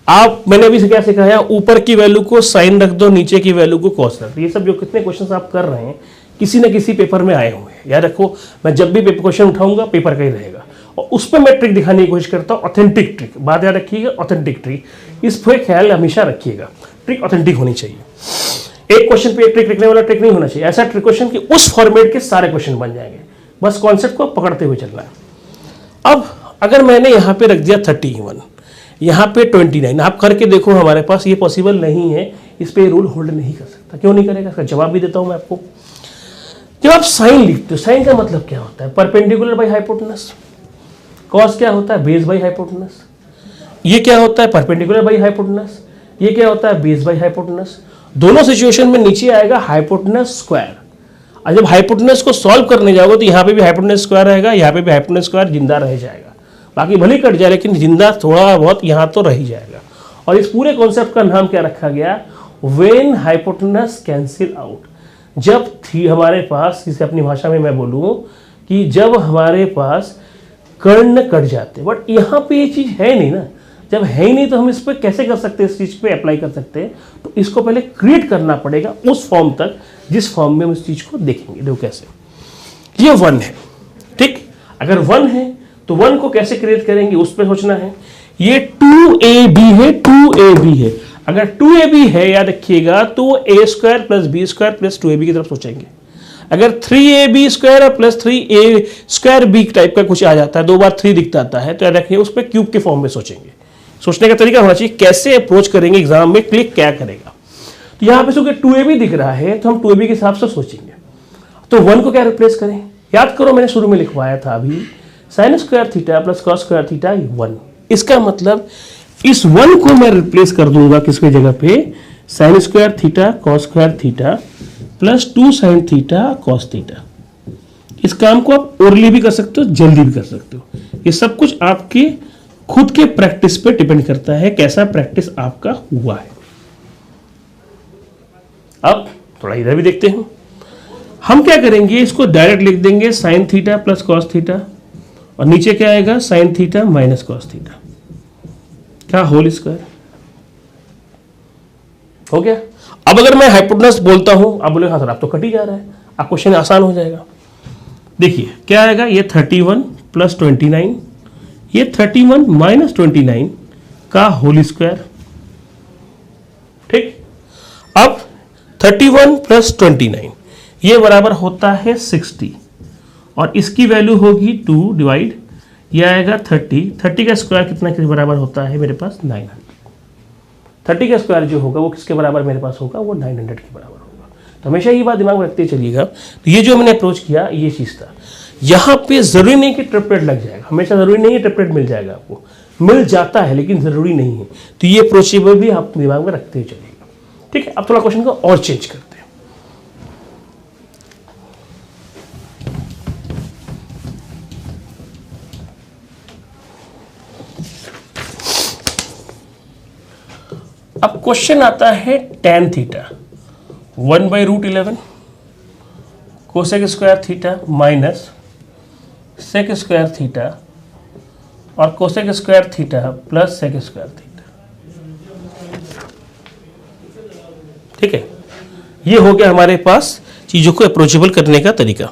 आप मैंने अभी से क्या सिखाया, ऊपर की वैल्यू को साइन रख दो, नीचे की वैल्यू को कॉस रख दो। ये सब जो कितने क्वेश्चन आप कर रहे हैं किसी न किसी पेपर में आए हुए हैं। याद रखो, मैं जब भी क्वेश्चन उठाऊंगा पेपर का ही रहेगा और उस पर मैं ट्रिक दिखाने की कोशिश करता हूँ, ऑथेंटिक ट्रिक। बात याद रखिएगा, ऑथेंटिक ट्रिक, इस पर ख्याल हमेशा रखिएगा, ट्रिक ऑथेंटिक होनी चाहिए। एक क्वेश्चन पे एक ट्रिक लिखने वाला ट्रिक नहीं होना चाहिए, ऐसा ट्रिक क्वेश्चन कि उस फॉर्मेट के सारे क्वेश्चन बन जाएंगे। बस कॉन्सेप्ट को पकड़ते हुए चलना है। अब अगर मैंने यहाँ पे रख दिया 31, यहाँ पे 29, आप करके देखो, हमारे पास ये पॉसिबल नहीं है, इस पे रूल होल्ड नहीं कर सकता। क्यों नहीं करेगा, इसका जवाब भी देता हूँ मैं आपको। जब आप साइन लिखते हो, साइन का मतलब क्या होता है, परपेंडिकुलर बाई हाइपोटेनस। कॉस क्या होता है, बेस बाई हाइपोटेनस। ये क्या होता है, परपेंडिकुलर बाई हाइपोटेनस। ये क्या होता है, बेस बाई हाइपोटेनस। दोनों सिचुएशन में नीचे आएगा हाइपोटेनस स्क्वायर। और जब हाइपोटेनस को सॉल्व करने जाओगे तो यहाँ पे भी हाइपोटेनस स्क्वायर रहेगा, यहाँ पे भी हाइपोटेनस स्क्वायर जिंदा रह जाएगा। बाकी भले कट जाए लेकिन जिंदा थोड़ा बहुत यहाँ तो रह ही जाएगा। और इस पूरे कॉन्सेप्ट का नाम क्या रखा गया, व्हेन हाइपोटेनस कैंसिल आउट। जब थी हमारे पास, जिसे अपनी भाषा में मैं बोलूँ कि जब हमारे पास कर्ण कट जाते, बट यहाँ पे ये चीज़ है नहीं ना। जब है ही नहीं तो हम इस पर कैसे कर सकते हैं, इस चीज़ पे अप्लाई कर सकते हैं। तो इसको पहले क्रिएट करना पड़ेगा उस फॉर्म तक जिस फॉर्म में हम इस चीज़ को देखेंगे। देखो कैसे, ये 1 है, ठीक। अगर 1 है तो 1 को कैसे क्रिएट करेंगे उस पर सोचना है। ये 2ab है, 2ab है। अगर 2ab है याद रखिएगा तो a² + b² + 2ab की तरफ सोचेंगे। अगर 3ab² + 3a²b टाइप का कुछ आ जाता है, 2 बार 3 दिखता आता है, तो याद रखिए उस पर क्यूब के फॉर्म में सोचेंगे। सोचने का तरीका होना चाहिए, कैसे अप्रोच करेंगे एग्जाम में, क्लिक क्या करेगा। तो यहाँ पे चूंकि 2ab दिख रहा है तो हम 2ab के हिसाब से सोचेंगे। तो 1 को क्या रिप्लेस करें, याद करो मैंने शुरू में लिखवाया था अभी, sin² थीटा + cos² थीटा 1। इसका मतलब इस 1 को मैं रिप्लेस कर दूंगा किसके जगह पे, sin² theta cos² theta + 2 sin theta cos theta. इस काम को आप ओरली भी कर सकते हो, जल्दी भी कर सकते हो। ये सब कुछ आपके खुद के प्रैक्टिस पे डिपेंड करता है, कैसा प्रैक्टिस आपका हुआ है। अब थोड़ा इधर भी देखते हैं, हम क्या करेंगे, इसको डायरेक्ट लिख देंगे sin थीटा + cos थीटा, और नीचे क्या आएगा sin थीटा - cos थीटा का होल स्क्वायर। हो गया। अब अगर मैं हाइपोटेनस बोलता हूं, आप बोले हाँ सर आप तो कट ही जा रहा है, आप क्वेश्चन आसान हो जाएगा। देखिए क्या आएगा, ये 31 + 29, ये 31 - 29 का होल स्क्वायर। ठीक, अब 31 + 29 ये बराबर होता है 60, और इसकी वैल्यू होगी 2 डिवाइड, ये आएगा 30 का स्क्वायर कितना के बराबर होता है मेरे पास 900। 30 का स्क्वायर जो होगा वो किसके बराबर मेरे पास होगा, वो 900 के बराबर होगा। तो हमेशा ये बात दिमाग में रखते चलिएगा। तो ये जो मैंने अप्रोच किया ये चीज़ था। यहाँ पे जरूरी नहीं कि ट्रिपलेट लग जाएगा, हमेशा जरूरी नहीं है ट्रिपलेट मिल जाएगा, आपको मिल जाता है लेकिन जरूरी नहीं है। तो ये अप्रोचेबल भी आप दिमाग में रखते हुए चलिएगा, ठीक है, अब थोड़ा क्वेश्चन को और चेंज करते हैं। अब क्वेश्चन आता है tan theta 1/√11 cosec square theta minus sec square theta और cosec square theta plus sec square theta. ठीक है, ये हो गया हमारे पास चीजों को अप्रोचेबल करने का तरीका।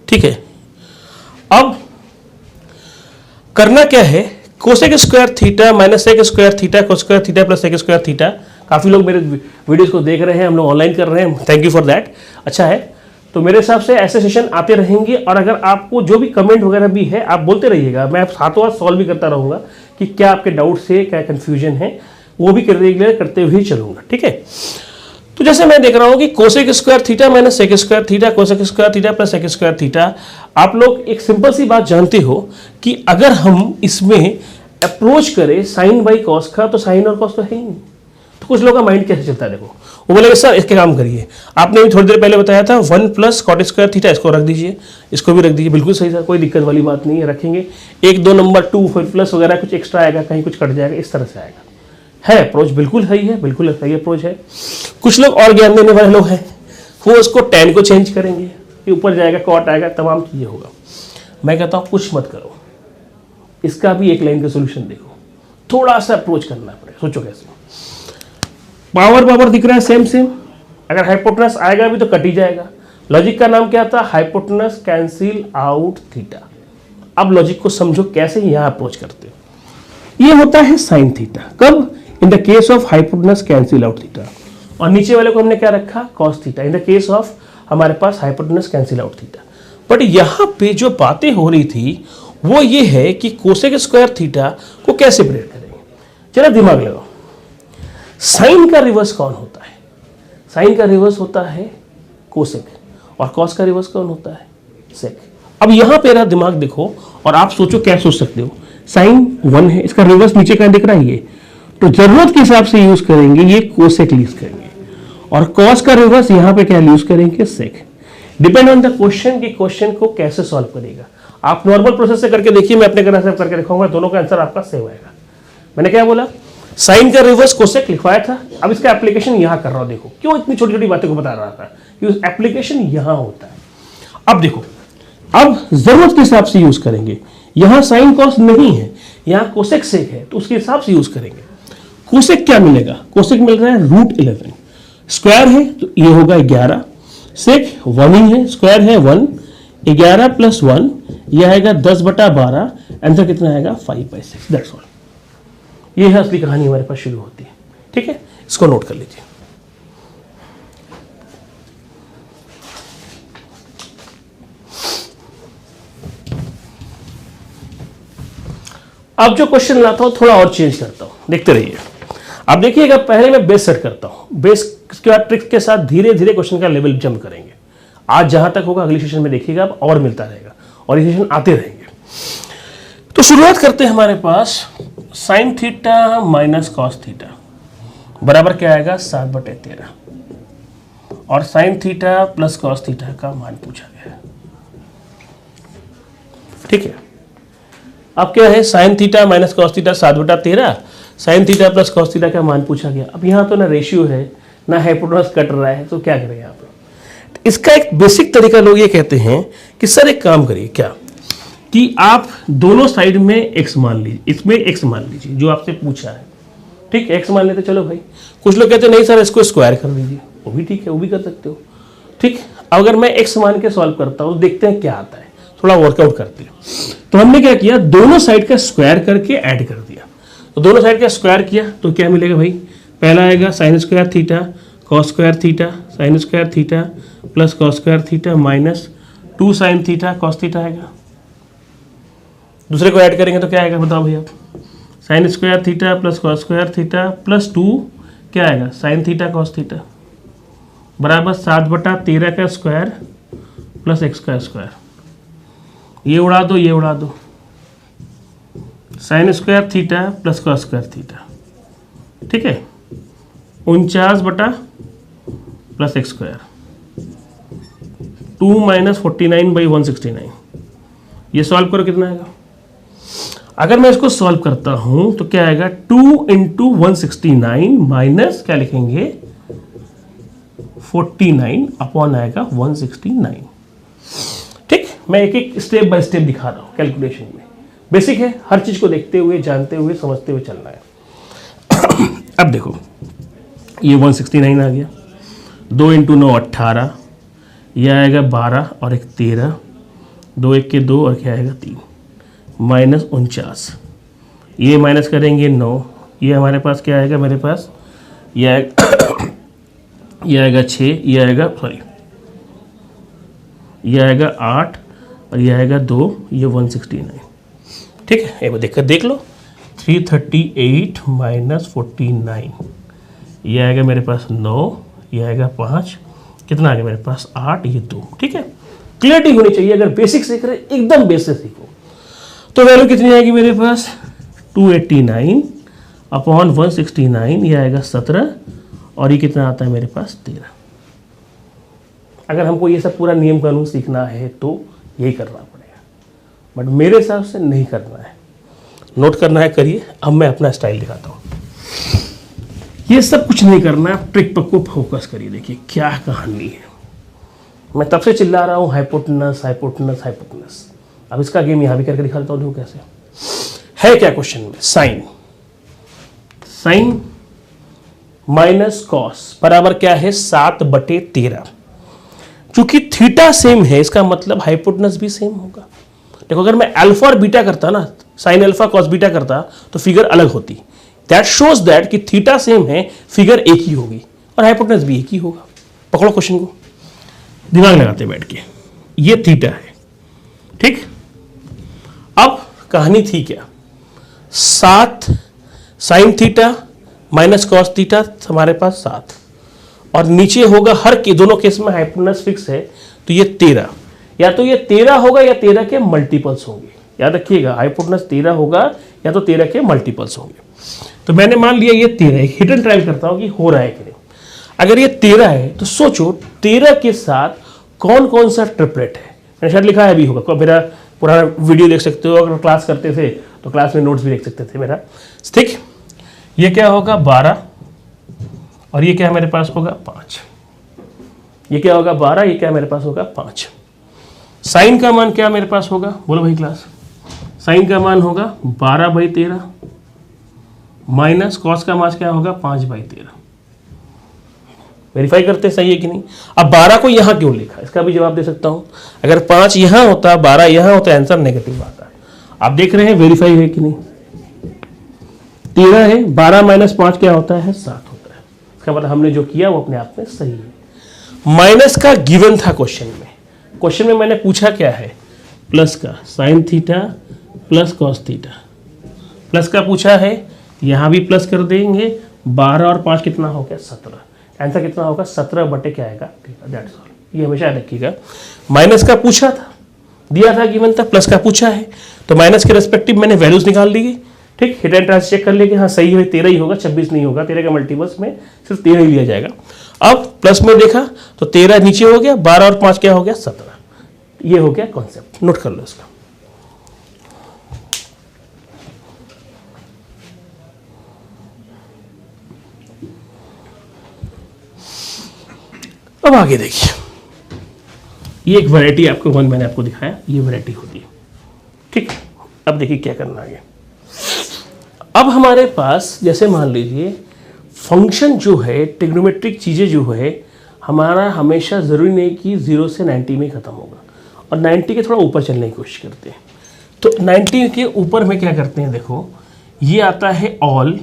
ठीक है, अब करना क्या है, cosec square theta minus sec square theta cos square theta plus sec square theta. काफी लोग मेरे वीडियोस को देख रहे हैं, हम लोग ऑनलाइन कर रहे हैं, थैंक यू फॉर दैट। अच्छा है, तो मेरे हिसाब से ऐसे सेशन आते रहेंगे और अगर आपको जो भी कमेंट वगैरह भी है आप बोलते रहिएगा, मैं साथों साथ सॉल्व भी करता रहूंगा कि क्या आपके डाउट से क्या कंफ्यूजन है, वो भी रेगुलर करते हुए चलूंगा। ठीक है, तो जैसे मैं देख रहा हूं कि cosec square theta minus sec square theta cosec square theta plus sec square theta. आप लोग एक सिंपल सी बात जानते हो कि अगर हम इसमें अप्रोच करें साइन बाई कॉस का, तो साइन और कॉस तो है ही नहीं। तो कुछ लोगों का माइंड कैसे चलता है, देखो वो बोलेगा सर इसके काम करिए, आपने भी थोड़ी देर पहले बताया था 1 प्लस कॉट स्क्वायर थीटा, इसको रख दीजिए, इसको भी रख दीजिए, बिल्कुल सही सर, कोई दिक्कत वाली बात नहीं है, रखेंगे। 1-2 नंबर 2 प्लस वगैरह कुछ एक्स्ट्रा आएगा, कहीं कुछ कट जाएगा, इस तरह से आएगा। है अप्रोच बिल्कुल सही है, बिल्कुल सही अप्रोच है। कुछ लोग और ज्ञान देने वाले लोग हैं, वो उसको tan को चेंज करेंगे, ये ऊपर जाएगा, कॉट आएगा, तमाम चीज़ें होगा। मैं कहता हूँ कुछ मत करो, इसका भी एक लाइन का सोल्यूशन देखो, थोड़ा सा अप्रोच करना पड़ेगा। सोचो कैसे, पावर दिख रहा है सेम सेम, अगर हाइपोटेनस आएगा भी तो कट ही जाएगा। लॉजिक का नाम क्या था, हाइपोटेनस कैंसिल आउट थीटा। अब लॉजिक को समझो कैसे यहाँ अप्रोच करते हो। ये होता है साइन थीटा, कब, in the case of hypotenuse cancel out theta, और नीचे वाले को हमने क्या रखा, cos theta, in the case of हमारे पास hypotenuse cancel out theta. But यहाँ पे जो बातें हो रही थी वो ये है कि कोसेक स्क्वायर थीटा को कैसे सेपरेट करेंगे। चलो दिमाग लगाओ, साइन का रिवर्स कौन होता है, साइन का रिवर्स होता है कोसेक, और कॉस का रिवर्स कौन होता है, सेक। अब यहां पे मेरा दिमाग देखो और आप सोचो क्या सोच सकते हो, साइन 1 है, इसका रिवर्स नीचे कहां दिख रहा है, ये तो जरूरत के हिसाब से यूज करेंगे, ये कोसेक यूज करेंगे, और कॉस का रिवर्स यहां पे क्या यूज करेंगे, सेक। डिपेंड ऑन द क्वेश्चन कि क्वेश्चन को कैसे सॉल्व करेगा। आप नॉर्मल प्रोसेस से करके देखिए, मैं अपने तरह से करके दिखाऊंगा, दोनों का आंसर आपका सेम आएगा। मैंने क्या बोला, साइन का रिवर्स कोसेक लिखवाया था, अब इसका एप्लीकेशन यहां कर रहा हूं। देखो क्यों इतनी छोटी छोटी बातें को बता रहा था, कि एप्लीकेशन यहां होता है। अब देखो, अब जरूरत के हिसाब से यूज करेंगे, यहां साइन कॉस नहीं है, यहां कोसेक सेक है, तो उसके हिसाब से यूज करेंगे। कोसेक क्या मिलेगा, कोसेक मिल रहा है √11, स्क्वायर है तो ये होगा 11, सेक 1 ही है, स्क्वायर है 1, 11 + 1 ये आएगा 10/12, आंसर कितना आएगा 5/6, दैट्स ऑल। ये है असली कहानी, हमारे पास शुरू होती है। ठीक है, इसको नोट कर लीजिए। अब जो क्वेश्चन लाता हूं थोड़ा और चेंज करता हूं, देखते रहिए। अब देखिएगा, पहले मैं बेस सेट करता हूं, बेस के बाद ट्रिक्स के साथ धीरे धीरे क्वेश्चन का लेवल जंप करेंगे। आज जहां तक होगा अगले सेशन में देखिएगा अब और मिलता रहेगा, और ये सेशन आते रहेंगे। तो शुरुआत करते हैं, हमारे पास sine theta minus cos theta बराबर क्या आएगा 7/13, और sine theta plus cos theta का मान पूछा गया है। ठीक है, अब क्या है, sine theta minus cos theta 7/13, sign theta plus cos theta का मान पूछा गया। अब यहाँ तो ना रेशियो है ना हाइपोटेनस कट रहा है, तो क्या करें यहाँ पे। इसका एक बेसिक तरीका लोग ये कहते हैं कि सर एक काम करिए, क्या कि आप दोनों साइड में x मान लीजिए, इसमें x मान लीजिए जो आपसे पूछा है। ठीक है, x मान लेते, चलो भाई। कुछ लोग कहते हैं नहीं सर इसको स्क्वायर कर दीजिए, वो भी ठीक है, वो भी कर सकते हो। ठीक, अगर मैं x मान के सॉल्व करता हूँ, देखते हैं क्या आता है, थोड़ा वर्कआउट करते हैं। तो हमने क्या किया, दोनों साइड का स्क्वायर करके ऐड कर दिया। तो दोनों साइड का स्क्वायर किया तो क्या मिलेगा भाई, पहला आएगा sine square theta cos square theta, sine square theta plus cos square theta minus 2 sine theta cos theta आएगा। दूसरे को ऐड करेंगे तो क्या आएगा बताओ भैया, sine square theta plus cos square theta plus 2 क्या आएगा साइन थीटा कॉस थीटा बराबर 7/13 का स्क्वायर प्लस x का स्क्वायर। ये उड़ा दो, ये उड़ा दो, sine square theta plus cos square theta ठीक है, 49 बटा प्लस एक्स स्क्वायर, 2 माइनस 49/169। ये सॉल्व करो कितना आएगा? अगर मैं इसको सॉल्व करता हूं तो क्या आएगा? 2 इंटू 169 माइनस क्या लिखेंगे? 49 अपॉन आएगा 169। ठीक, मैं एक एक स्टेप बाय स्टेप दिखा रहा हूं कैलकुलेशन में। बेसिक है, हर चीज को देखते हुए, जानते हुए, समझते हुए चलना है। अब देखो, ये 169 आ गया, 2 इंटू 9 18, यह आएगा 12 और एक 13, 2 एक के 2 और क्या आएगा 3, माइनस 49। ये माइनस करेंगे 9, ये हमारे पास क्या आएगा? मेरे पास ये आएगा 6, ये आएगा 8 और ये आएगा 2, ये 169। ठीक है, एक बार देख लो, 338 माइनस 49, ये आएगा मेरे पास 9, ये आएगा 5, कितना आ गया मेरे पास? 8, ये 2। ठीक है, क्लियरिटी होनी चाहिए। अगर बेसिक सीख रहे, एकदम बेसिक सीखो। तो वैल्यू कितनी आएगी मेरे पास? 289 अपॉन 169, ये आएगा 17 और ये कितना आता है मेरे पास? 13। अगर हमको ये सब पूरा नियम कानून सीखना है तो यही करना पड़ेगा, बट मेरे हिसाब से नहीं करना है। नोट करना है, करिए। अब मैं अपना स्टाइल दिखाता हूँ। ये सब कुछ नहीं करना, ट्रिक पर को फोकस करिए। देखिए क्या कहानी है। मैं तब से चिल्ला रहा हूँ हाइपोटेनस हाइपोटेनस हाइपोटेनस। अब इसका गेम यहाँ भी करके दिखाता हूँ कैसे है। क्या क्वेश्चन में? साइन माइनस कॉस बराबर क्या है? 7/13। चूंकि थीटा सेम है, इसका मतलब हाइपोटेनस भी सेम होगा। देखो, अगर मैं अल्फा और बीटा करता ना, साइन अल्फा कॉस बीटा करता, तो फिगर अलग होती। दैट शोज दैट कि थीटा सेम है, फिगर एक ही होगी और हाइपोटेनस भी एक ही होगा। पकड़ो क्वेश्चन को, दिमाग लगाते बैठ के। ये थीटा है, ठीक। अब कहानी थी क्या? 7 sign theta minus cos theta, हमारे पास 7 और नीचे होगा, हर के दोनों केस में हाइपोटेनस फिक्स है, तो ये 13। या तो ये 13 होगा या 13 के मल्टीपल्स होंगे। याद रखिएगा, हाइपोटेनस 13 होगा या तो 13 के मल्टीपल्स होंगे। तो मैंने मान लिया ये 13, एक हिट एंड ट्रायल करता हूं कि हो रहा है कि नहीं। अगर ये 13 है तो सोचो 13 के साथ कौन कौन सा ट्रिपलेट है। मैंने शायद लिखा है, भी होगा, मेरा पुराना वीडियो देख सकते हो। अगर क्लास करते थे तो क्लास में नोट्स भी देख सकते थे मेरा। ठीक, ये क्या होगा? 12 और ये क्या मेरे पास होगा? 5। ये क्या होगा? 12, ये क्या मेरे पास होगा? 5। साइन का मान क्या मेरे पास होगा? बोलो भाई क्लास। साइन का मान होगा 12/13 माइनस कॉस का मान क्या होगा? 5/13। वेरीफाई करते सही है कि नहीं। अब 12 को यहां क्यों लिखा, इसका भी जवाब दे सकता हूं। अगर 5 यहां होता, 12 यहां होता, आंसर नेगेटिव आता। आप देख रहे हैं वेरीफाई है कि नहीं। 13 है, 12 माइनस 5 क्या होता है? 7 होता है। इसका मतलब हमने जो किया वो अपने आप में सही है। माइनस का गिवन था क्वेश्चन में। क्वेश्चन में मैंने पूछा क्या है? प्लस का, sign theta plus cos theta. Plus का पूछा है, यहां भी प्लस कर देंगे। 12 और 5 कितना हो गया? 17। आंसर कितना होगा? 17 बटे क्या आएगा? That's all. ये हमेशा याद रखिएगा। माइनस का पूछा था, दिया था, गिवन था। प्लस का पूछा है तो माइनस के रेस्पेक्टिव मैंने वैल्यूज निकाल ली। ठीक, हिट एंड ट्रांस चेक कर लिए कि हाँ सही है, 13 ही होगा, 26 नहीं होगा। 13 का मल्टीपल्स में सिर्फ 13 ही लिया जाएगा। अब प्लस में देखा तो 13 नीचे हो गया, 12 और 5 क्या हो गया? 17। ये हो गया कॉन्सेप्ट, नोट कर लो इसका। अब आगे देखिए, ये एक वैरायटी आपको मैंने आपको दिखाया, ये वैरायटी होती है। ठीक, अब देखिए क्या करना है। अब हमारे पास जैसे मान लीजिए फंक्शन जो है, ट्रिग्नोमेट्रिक चीज़ें जो है, हमारा हमेशा ज़रूरी नहीं कि 0 से 90 में ख़त्म होगा, और 90 के थोड़ा ऊपर चलने की कोशिश करते हैं। तो 90 के ऊपर में क्या करते हैं? देखो, ये आता है ऑल,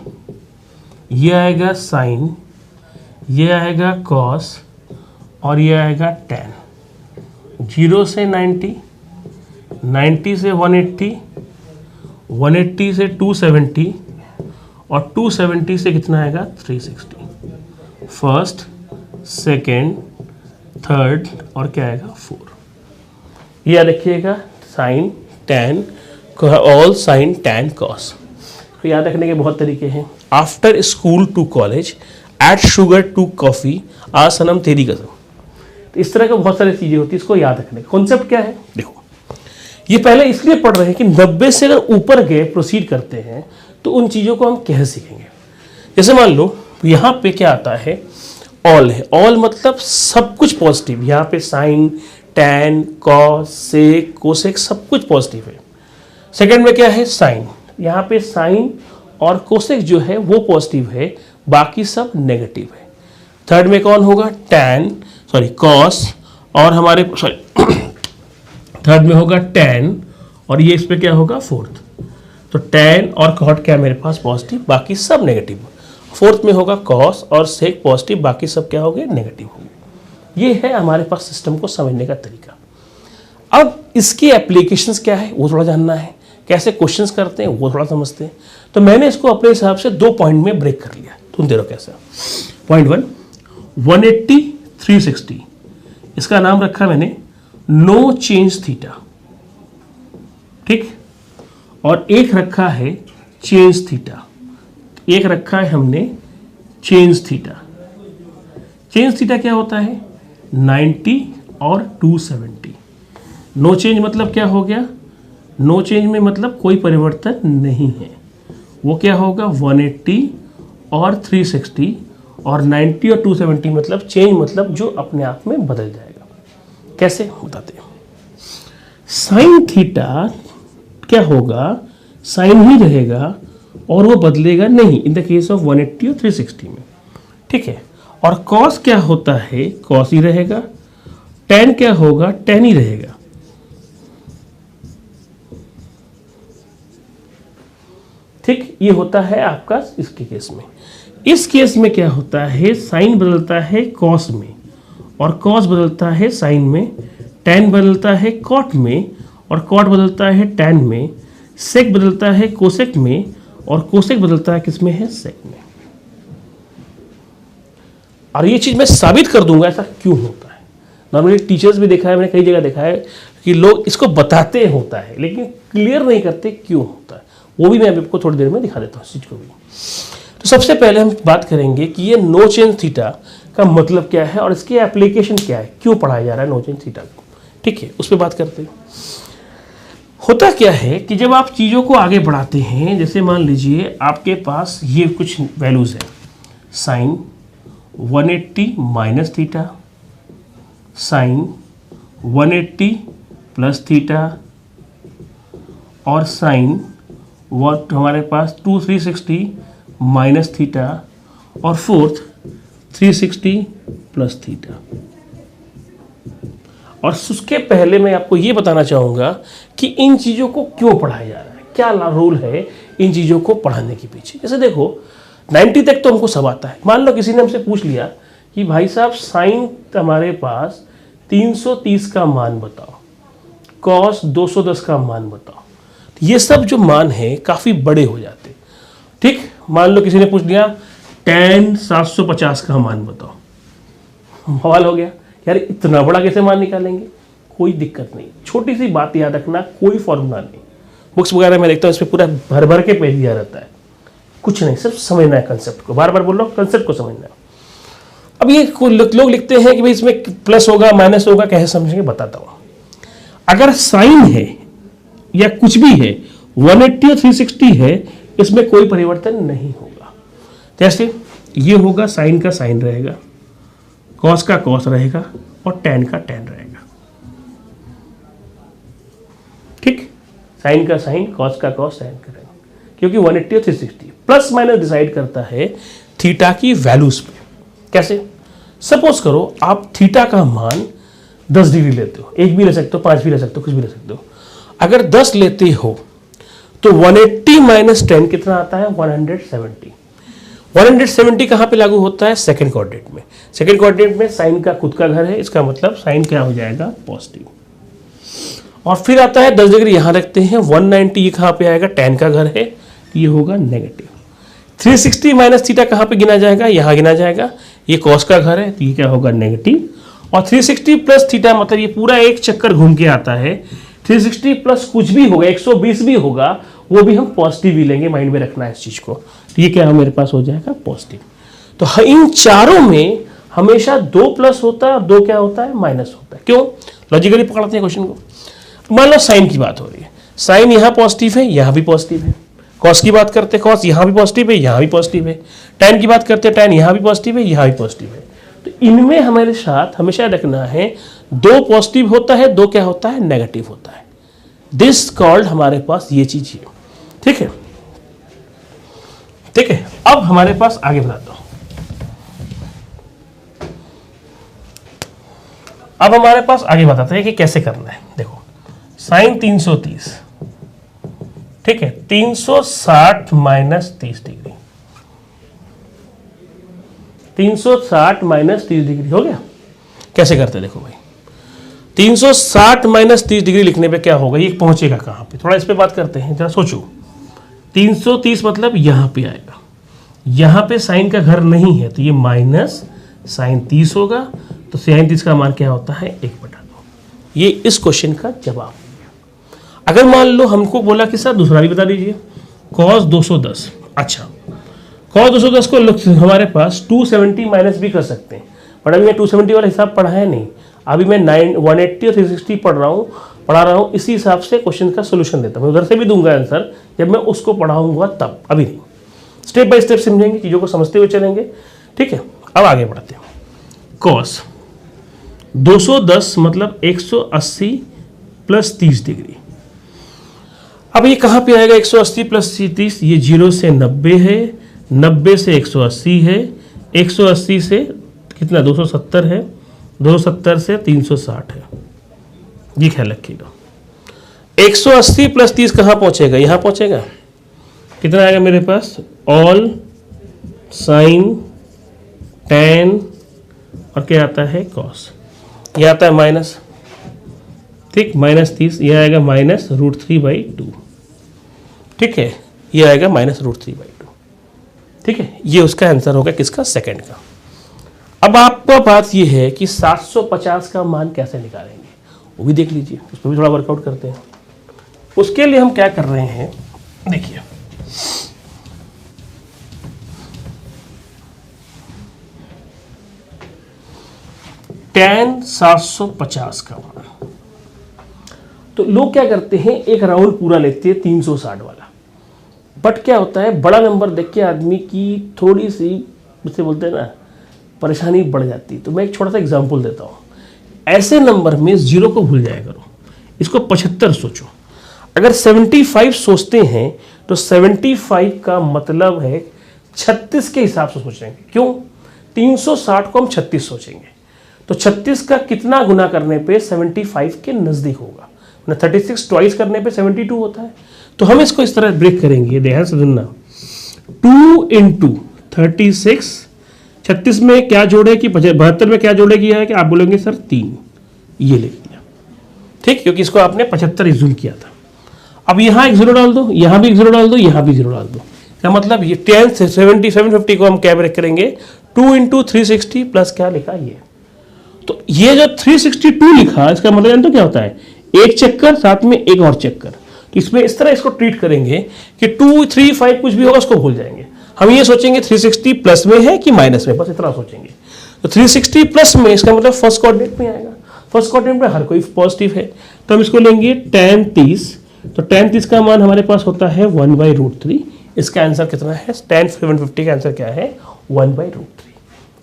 ये आएगा साइन, ये आएगा कॉस और ये आएगा tan। 0 से 90, 90 से 180, 180 से 270 और 270 से कितना आएगा? 360। फर्स्ट, सेकेंड, थर्ड और क्या आएगा? 4। ये याद रखिएगा, sine tan, all sine tan cos. तो याद रखने के बहुत तरीके हैं। After school to college, add sugar to coffee, आ सनम तेरी कसम। तो इस तरह के बहुत सारी चीज़ें होती है, इसको याद रखने का कॉन्सेप्ट क्या है। देखो, ये पहले इसलिए पढ़ रहे हैं कि 90 से अगर ऊपर गए प्रोसीड करते हैं तो उन चीज़ों को हम कैसे सीखेंगे। जैसे मान लो यहाँ पे क्या आता है, ऑल है। ऑल मतलब सब कुछ पॉजिटिव। यहाँ पे साइन, टैन, कॉस, सेक, कोसेक सब कुछ पॉजिटिव है। सेकंड में क्या है, साइन। यहाँ पे साइन और कोसेक जो है वो पॉजिटिव है, बाकी सब नेगेटिव है। थर्ड में कौन होगा, टैन, सॉरी कॉस, और हमारे थर्ड में होगा टैन, और ये इस पे क्या होगा, फोर्थ। तो टैन और कॉट क्या मेरे पास पॉजिटिव, बाकी सब नेगेटिव। फोर्थ में होगा कॉस और सेक पॉजिटिव, बाकी सब क्या हो गए, नेगेटिव हो गए। ये है हमारे पास सिस्टम को समझने का तरीका। अब इसकी एप्लीकेशंस क्या है वो थोड़ा जानना है, कैसे क्वेश्चंस करते हैं वो थोड़ा समझते हैं। तो मैंने इसको अपने हिसाब से 2 पॉइंट में ब्रेक कर लिया। तुम देखो कैसा। पॉइंट 1, 180 360, इसका नाम रखा मैंने नो चेंज थीटा, ठीक। और एक रखा है चेंज थीटा, एक रखा है हमने चेंज थीटा। चेंज थीटा क्या होता है, 90 और 270। नो चेंज मतलब क्या हो गया, नो चेंज में मतलब कोई परिवर्तन नहीं है। वो क्या होगा, 180 और 360, और 90 और 270 मतलब चेंज मतलब जो अपने आप में बदल जाएगा। कैसे बताते हैं। साइन थीटा क्या होगा, साइन ही रहेगा और वो बदलेगा नहीं इन द केस ऑफ 180 और 360 में, ठीक है। और कॉस क्या होता है, कॉस ही रहेगा। टैन क्या होगा, टैन ही रहेगा, ठीक। ये होता है आपका इसके केस में। इस केस में क्या होता है, साइन बदलता है कॉस में, और कॉस बदलता है साइन में, टैन बदलता है कॉट में, और कॉट बदलता है टैन में, सेक बदलता है कोसेक में, और कोसेक बदलता है किस में है, सेक में। और ये चीज मैं साबित कर दूंगा ऐसा क्यों होता है। नॉर्मली टीचर्स भी देखा है मैंने, कई जगह देखा है कि लोग इसको बताते होता है लेकिन क्लियर नहीं करते क्यों होता है। वो भी मैं आपको थोड़ी देर में दिखा देता हूँ इस चीज को भी। तो सबसे पहले हम बात करेंगे कि ये नो चेंज थीटा का मतलब क्या है और इसकी एप्लीकेशन क्या है, क्यों पढ़ाया जा रहा है नो चेंज थीटा को, ठीक है। उस पर बात करते हैं। होता क्या है कि जब आप चीज़ों को आगे बढ़ाते हैं, जैसे मान लीजिए आपके पास ये कुछ वैल्यूज़ है, sine 180 minus theta, sine 180 plus theta, और साइन what हमारे पास 360 माइनस थीटा, और फोर्थ 360 प्लस थीटा। और उसके पहले मैं आपको ये बताना चाहूँगा कि इन चीज़ों को क्यों पढ़ाया जा रहा है, क्या रोल है इन चीज़ों को पढ़ाने के पीछे। जैसे देखो 90 तक तो हमको सब आता है। मान लो किसी ने हमसे पूछ लिया कि भाई साहब साइन हमारे पास 330 का मान बताओ, कॉस 210 का मान बताओ, तो ये सब जो मान है काफ़ी बड़े हो जाते, ठीक। मान लो किसी ने पूछ लिया tan 750 का मान बताओ, सवाल हो गया यार इतना बड़ा कैसे मान निकालेंगे। कोई दिक्कत नहीं, छोटी सी बात याद रखना, कोई फॉर्मूला नहीं। बुक्स वगैरह में देखता हूँ इसमें पूरा भर भर के पेज दिया रहता है, कुछ नहीं, सिर्फ समझना है कंसेप्ट को। बार बार बोल रहा हूँ, कंसेप्ट को समझना है। अब ये लोग लिखते हैं कि भाई इसमें प्लस होगा माइनस होगा, कैसे समझेंगे बताता हूँ। अगर साइन है या कुछ भी है, 180 और 360 है, इसमें कोई परिवर्तन नहीं होगा। जैसे ये होगा, साइन का साइन रहेगा, कॉस का कॉस रहेगा, और टैन का टैन रहेगा, ठीक। साइन का साइन, कॉस का कॉस, टैन का टैन, क्योंकि 180 और 360 प्लस माइनस डिसाइड करता है थीटा की वैल्यूज पे। कैसे, सपोज करो आप थीटा का मान 10 डिग्री लेते हो, 1 भी ले सकते हो, 5 भी ले सकते हो, कुछ भी ले सकते हो। अगर 10 लेते हो तो 180 माइनस 10 कितना आता है, 170। 170 कहाँ पे लागू होता है, सेकंड कोऑर्डिनेट में। सेकंड कोऑर्डिनेट में साइन का खुद का घर है, इसका मतलब साइन क्या हो जाएगा, पॉजिटिव। और फिर आता है 10 डिग्री यहाँ रखते हैं, 190 ये कहाँ पे आएगा, टैन का घर है, ये होगा नेगेटिव। 360 माइनस थीटा कहाँ पे गिना जाएगा, यहाँ गिना जाएगा, ये कॉस का घर है, तो ये क्या होगा, नेगेटिव। और 360 प्लस थीटा मतलब ये पूरा एक चक्कर घूम के आता है। 360 प्लस कुछ भी होगा, 120 भी होगा, वो भी हम पॉजिटिव ही लेंगे, माइंड में रखना है इस चीज को। तो ये क्या मेरे पास हो जाएगा पॉजिटिव। तो इन चारों में हमेशा 2 प्लस होता है और 2 क्या होता है माइनस होता है। क्यों? लॉजिकली पकड़ते हैं क्वेश्चन को। मान लो साइन की बात हो रही है, साइन यहाँ पॉजिटिव है, यहाँ भी पॉजिटिव है। कॉस की बात करते हैं, कॉस यहाँ भी पॉजिटिव है, यहाँ भी पॉजिटिव है। टैन की बात करते हैं, टैन यहाँ भी पॉजिटिव है, यहाँ भी पॉजिटिव है। तो इनमें हमारे साथ हमेशा रखना है 2 पॉजिटिव होता है, 2 क्या होता है नेगेटिव होता है। दिस कॉल्ड हमारे पास ये चीज है। ठीक है, ठीक है। अब हमारे पास आगे बताता हूं। अब हमारे पास आगे बताते हैं कि कैसे करना है। देखो साइन 330, ठीक है, 360 माइनस 30 डिग्री, 360 माइनस 30 डिग्री हो गया। कैसे करते हैं देखो भाई, 360 माइनस 30 डिग्री लिखने पे क्या होगा, ये पहुंचेगा कहां पे, थोड़ा इस पे बात करते हैं, जरा सोचो। 330 मतलब यहां पे आएगा, यहां पे साइन का घर नहीं है तो ये माइनस साइन 30 होगा। तो साइन 30 का मान क्या होता है 1/2। ये इस क्वेश्चन का जवाब। अगर मान लो हमको बोला कि सर दूसरा भी बता दीजिए, cos 210। अच्छा, cos 210 को हमारे पास 270 माइनस भी कर सकते हैं, बट अभी मैं 270 वाला हिसाब पढ़ा है नहीं। अभी मैं 180 और 360 पढ़ा रहा हूँ, इसी हिसाब से क्वेश्चन का सोल्यूशन देता हूँ। उधर से भी दूंगा आंसर जब मैं उसको पढ़ाऊंगा तब, अभी नहीं। स्टेप बाय स्टेप समझेंगे, चीज़ों को समझते हुए चलेंगे। ठीक है, अब आगे बढ़ते हैं। cos 210 मतलब 180 प्लस 30 डिग्री। अब ये कहाँ पे आएगा 180 प्लस 30? ये 0 से 90 है, 90 से 180 है, 180 से कितना 270 है, 270 से 360 है। ये ख्याल रखिएगा। 180 प्लस 30 कहाँ पहुँचेगा, यहाँ पहुँचेगा। कितना आएगा मेरे पास, ऑल साइन टैन और क्या आता है कॉस, ये आता है माइनस, ठीक, माइनस 30, ये आएगा माइनस √3/2। ठीक है, ये आएगा माइनस √3/2। ठीक है, ये उसका आंसर होगा किसका, सेकंड का। अब आपका बात ये है कि 750 का मान कैसे निकालेंगे, वो भी देख लीजिए, उस पर भी थोड़ा वर्कआउट करते हैं। उसके लिए हम क्या कर रहे हैं, देखिए tan 750 का मान, तो लोग क्या करते हैं एक राउंड पूरा लेते हैं 360 वाला। बट क्या होता है बड़ा नंबर देख के आदमी की थोड़ी सी, जिसे बोलते हैं ना, परेशानी बढ़ जाती है। तो मैं एक छोटा सा एग्जांपल देता हूँ। ऐसे नंबर में 0 को भूल जाया करो, इसको 75 सोचो। अगर 75 सोचते हैं तो 75 का मतलब है 36 के हिसाब से सोचेंगे। क्यों? 360 को हम 36 सोचेंगे तो 36 का कितना गुना करने पे 75 के नजदीक होगा, 36 ट्वाइस करने पे 72 होता है। तो हम इसको इस तरह ब्रेक करेंगे, ध्यान से सुनना। 2 × 36, 36 में क्या जोड़े कि 72 में क्या जोड़े किया है कि आप बोलेंगे सर 3, ये ले लिया, ठीक, क्योंकि इसको आपने 75 रिज्यूम किया था। अब यहाँ एक 0 डाल दो, यहाँ भी एक 0 डाल दो, यहाँ भी 0 डाल दो। क्या मतलब, ये 750 को हम क्या ब्रेक करेंगे, 2 × 360 प्लस क्या लिखा ये। तो ये जो 362 लिखा, इसका मतलब जानते हो क्या होता है, एक चक्कर साथ में एक और चक्कर। तो इसमें इस तरह इसको ट्रीट करेंगे कि 2, 3, 5 कुछ भी होगा उसको भूल जाएंगे। हम ये सोचेंगे 360 प्लस में है कि माइनस में, बस इतना सोचेंगे। तो 360 प्लस में, इसका मतलब फर्स्ट कोऑर्डिनेट में आएगा। फर्स्ट कोऑर्डिनेट में हर कोई पॉजिटिव है, तो हम इसको लेंगे tan 30। तो tan 30 का मान हमारे पास होता है 1/√3। इसका आंसर कितना है, tan 750 का आंसर क्या है, 1/√3।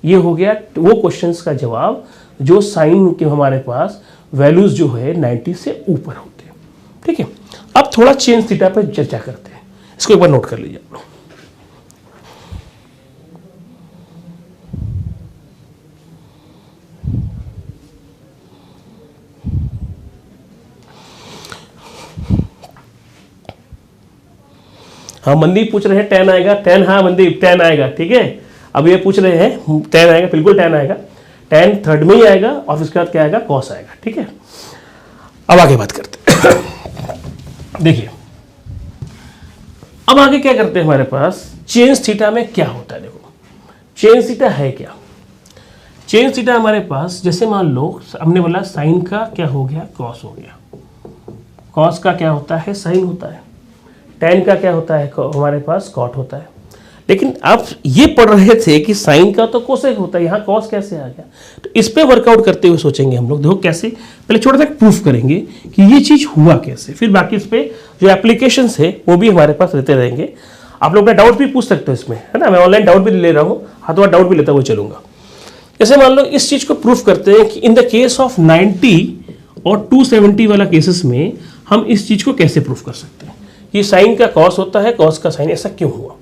ये हो गया वो क्वेश्चंस का जवाब जो साइन के हमारे पास वैल्यूज जो है 90 से ऊपर होते हैं। ठीक है, अब थोड़ा चेंज थीटा पे चर्चा करते हैं, इसको एक बार नोट कर लीजिए आप लोग। हाँ, मनदीप पूछ रहे हैं tan आएगा, tan, हाँ मनदीप tan आएगा, ठीक है। अब ये पूछ रहे हैं tan आएगा, बिल्कुल tan आएगा, tan थर्ड में ही आएगा और उसके बाद क्या आएगा, cos आएगा, ठीक है। अब आगे बात करते हैं। देखिए अब आगे क्या करते हैं, हमारे पास चेंज थीटा में क्या होता है। देखो चेंज थीटा है क्या, चेंज थीटा हमारे पास, जैसे मान लो हमने बोला साइन का क्या हो गया, cos हो गया। cos का क्या होता है, साइन होता है। tan का क्या होता है, हमारे पास cot होता है। लेकिन आप ये पढ़ रहे थे कि साइन का तो कोसेक होता है, यहाँ कॉस कैसे आ गया? तो इस पे वर्कआउट करते हुए सोचेंगे हम लोग। देखो कैसे, पहले छोटा सा प्रूफ करेंगे कि ये चीज़ हुआ कैसे, फिर बाकी इस पे जो एप्लीकेशंस है वो भी हमारे पास रहते रहेंगे। आप लोग अपना डाउट भी पूछ सकते हो इसमें, है ना, मैं ऑनलाइन डाउट भी ले रहा हूँ, हाथों हाथ डाउट भी लेता हुआ चलूंगा। जैसे मान लो इस चीज़ को प्रूफ करते हैं कि इन द केस ऑफ 90 और 270 वाला केसेस में हम इस चीज़ को कैसे प्रूफ कर सकते हैं कि साइन का कॉस होता है, कॉस का साइन, ऐसा क्यों हुआ?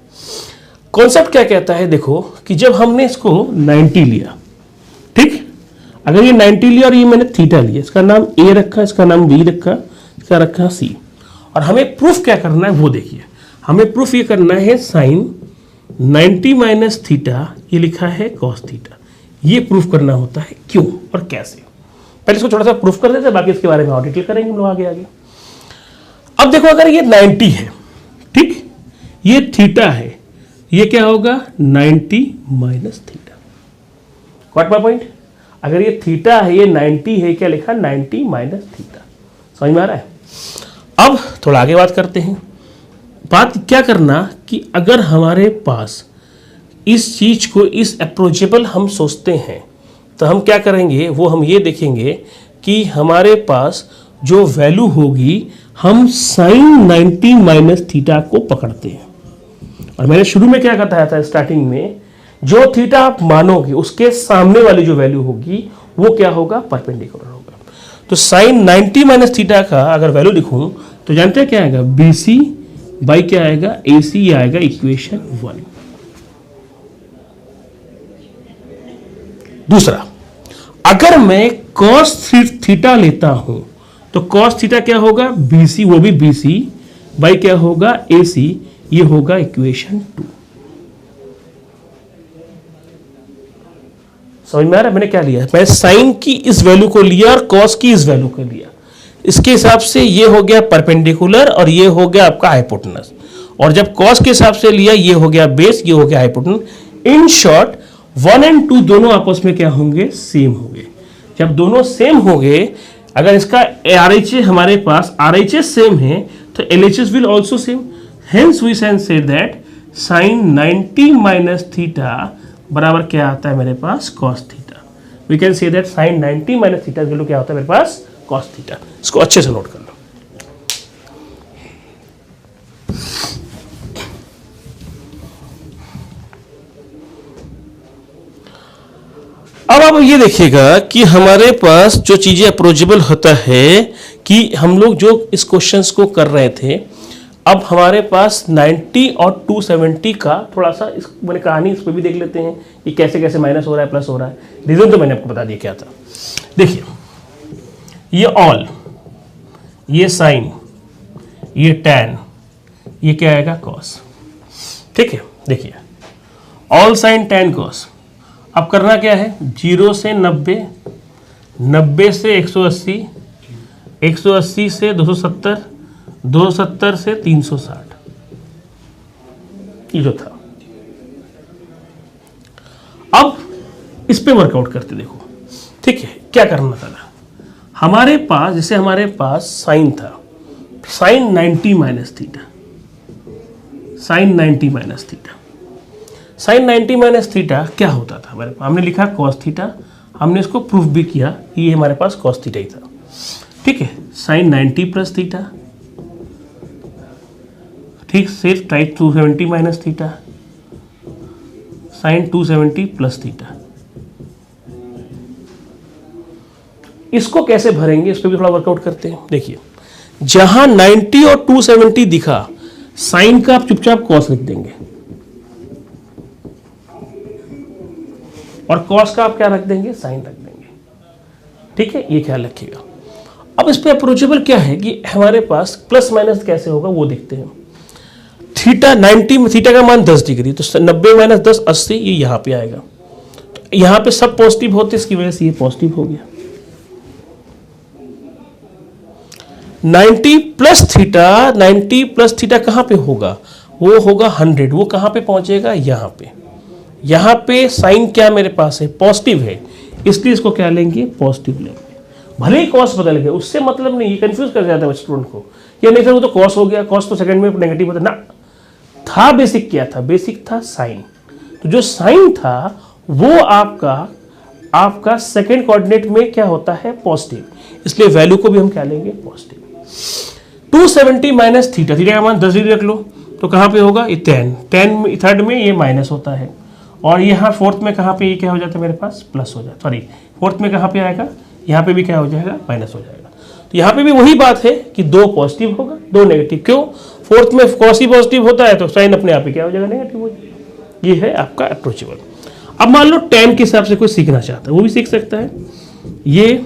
कॉन्सेप्ट क्या कहता है, देखो कि जब हमने इसको 90 लिया, ठीक, अगर ये 90 लिया और ये मैंने थीटा लिया, इसका नाम ए रखा, इसका नाम बी रखा, इसका रखा सी, और हमें प्रूफ क्या करना है वो देखिए। हमें प्रूफ ये करना है साइन 90 माइनस थीटा, ये लिखा है कॉस थीटा, ये प्रूफ करना होता है क्यों और कैसे। पहले इसको थोड़ा सा प्रूफ कर देते हैं, बाकी इसके बारे में और डिटेल करेंगे हम लोग आगे आगे। अब देखो अगर ये 90 है, ठीक, ये थीटा है, ये क्या होगा 90 minus theta. What my point? अगर ये थीटा है, ये 90 है, क्या लिखा 90 माइनस थीटा। समझ में आ रहा है? अब थोड़ा आगे बात करते हैं। बात क्या करना कि अगर हमारे पास इस चीज को इस अप्रोचेबल हम सोचते हैं तो हम क्या करेंगे, वो हम ये देखेंगे कि हमारे पास जो वैल्यू होगी हम साइन 90 माइनस थीटा को पकड़ते हैं। और मैंने शुरू में क्या बताया था स्टार्टिंग में, जो थीटा आप मानोगे उसके सामने वाली जो वैल्यू होगी वो क्या होगा, परपेंडिकुलर होगा। तो साइन 90 माइनस थीटा का अगर वैल्यू लिखूं तो जानते हैं क्या आएगा, BC बाई क्या आएगा, AC आएगा, इक्वेशन 1। दूसरा, अगर मैं cos थीटा लेता हूं तो cos थीटा क्या होगा, BC, वो भी BC बाई क्या होगा, AC, ये होगा इक्वेशन 2। समझ में आ रहा है मैंने क्या लिया? मैं साइन की इस वैल्यू को लिया और कॉस की इस वैल्यू को लिया, इसके हिसाब से ये हो गया परपेंडिकुलर और ये हो गया आपका हाइपोटेनस, और जब कॉस के हिसाब से लिया ये हो गया बेस, ये हो गया हाइपोटेनस। इन शॉर्ट 1 और 2 दोनों आपस में क्या होंगे, सेम होंगे। जब दोनों सेम होंगे, अगर इसका RHS हमारे पास RHS सेम है तो LHS will also same. Hence we can say that sin 90 minus theta बराबर क्या आता है मेरे पास, cos theta। We can say that sin 90 minus theta value क्या होता है मेरे पास, cos theta। इसको अच्छे से नोट कर लो। अब आप ये देखिएगा कि हमारे पास जो चीजें अप्रोचेबल होता है कि हम लोग जो इस क्वेश्चंस को कर रहे थे, अब हमारे पास 90 और 270 का थोड़ा सा इस मैंने कहानी इस पर भी देख लेते हैं कि कैसे कैसे माइनस हो रहा है, प्लस हो रहा है। रीजन तो मैंने आपको बता दिया क्या था। देखिए ये ऑल, ये साइन, ये टैन, ये क्या आएगा, कॉस। ठीक है, देखिए ऑल साइन टैन कॉस। अब करना क्या है, 0 से 90, 90 से 180, 180 से 270, 270 से 360, ये जो था। अब इस पे वर्कआउट करते देखो, ठीक है, क्या करना था हमारे पास, जैसे हमारे पास साइन था, sine 90 minus theta, sine 90 minus theta, sine 90 minus theta क्या होता था हमारे पास, हमने लिखा कॉस थीटा, हमने इसको प्रूफ भी किया, ये हमारे पास कॉस थीटा ही था। ठीक है, साइन 90 प्लस थीटा, ठीक से type 270 minus theta, sine 270 plus theta. इसको कैसे भरेंगे, इस पर भी थोड़ा वर्कआउट करते हैं। देखिए जहां 90 और 270 दिखा, साइन का आप चुपचाप कॉस लिख देंगे और कॉस का आप क्या रख देंगे, साइन रख देंगे। ठीक है, ये ख्याल रखिएगा। अब इस पे अप्रोचेबल क्या है कि हमारे पास प्लस माइनस कैसे होगा वो देखते हैं। थीटा 90 में थीटा का मान 10 डिग्री, तो 90 माइनस 10 80, ये यहाँ पे आएगा। तो यहाँ पे सब पॉजिटिव होते, इसकी वजह से ये पॉजिटिव हो गया। 90 प्लस थीटा, 90 प्लस थीटा कहाँ पे होगा, वो होगा 100, वो कहाँ पे पहुंचेगा, यहाँ पे। यहाँ पे साइन क्या मेरे पास है, पॉजिटिव है, इसलिए इसको क्या लेंगे, पॉजिटिव लेंगे। भले ही कॉस बदल गया उससे मतलब नहीं, ये कंफ्यूज कर जाता है स्टूडेंट को, ये नहीं सर वो तो कॉस हो गया, कॉस तो सेकंड में नेगेटिव होता ना, था बेसिक क्या था, बेसिक था साइन। तो जो साइन था वो आपका सेकंड कोऑर्डिनेट में क्या होता है, पॉजिटिव, इसलिए वैल्यू को भी हम क्या लेंगे, पॉजिटिव। 270 माइनस थीटा, थीटा का मान 10 डिग्री रख लो तो कहाँ पे होगा, ये 10 थर्ड में ये माइनस होता है, और यहाँ फोर्थ में कहाँ पे ये क्या हो जाता है मेरे पास, प्लस हो जाता है, सॉरी फोर्थ में कहाँ पे आएगा, यहाँ पे भी क्या हो जाएगा, माइनस हो जाएगा। तो यहाँ पे भी वही बात है कि 2 पॉजिटिव होगा 2 नेगेटिव, क्यों, फोर्थ में कॉस ही पॉजिटिव होता है तो साइन अपने आप ही क्या हो जाएगा, नेगेटिव हो जाएगा। ये है आपका अप्रोचेबल। अब मान लो tan के हिसाब से कोई सीखना चाहता है वो भी सीख सकता है। ये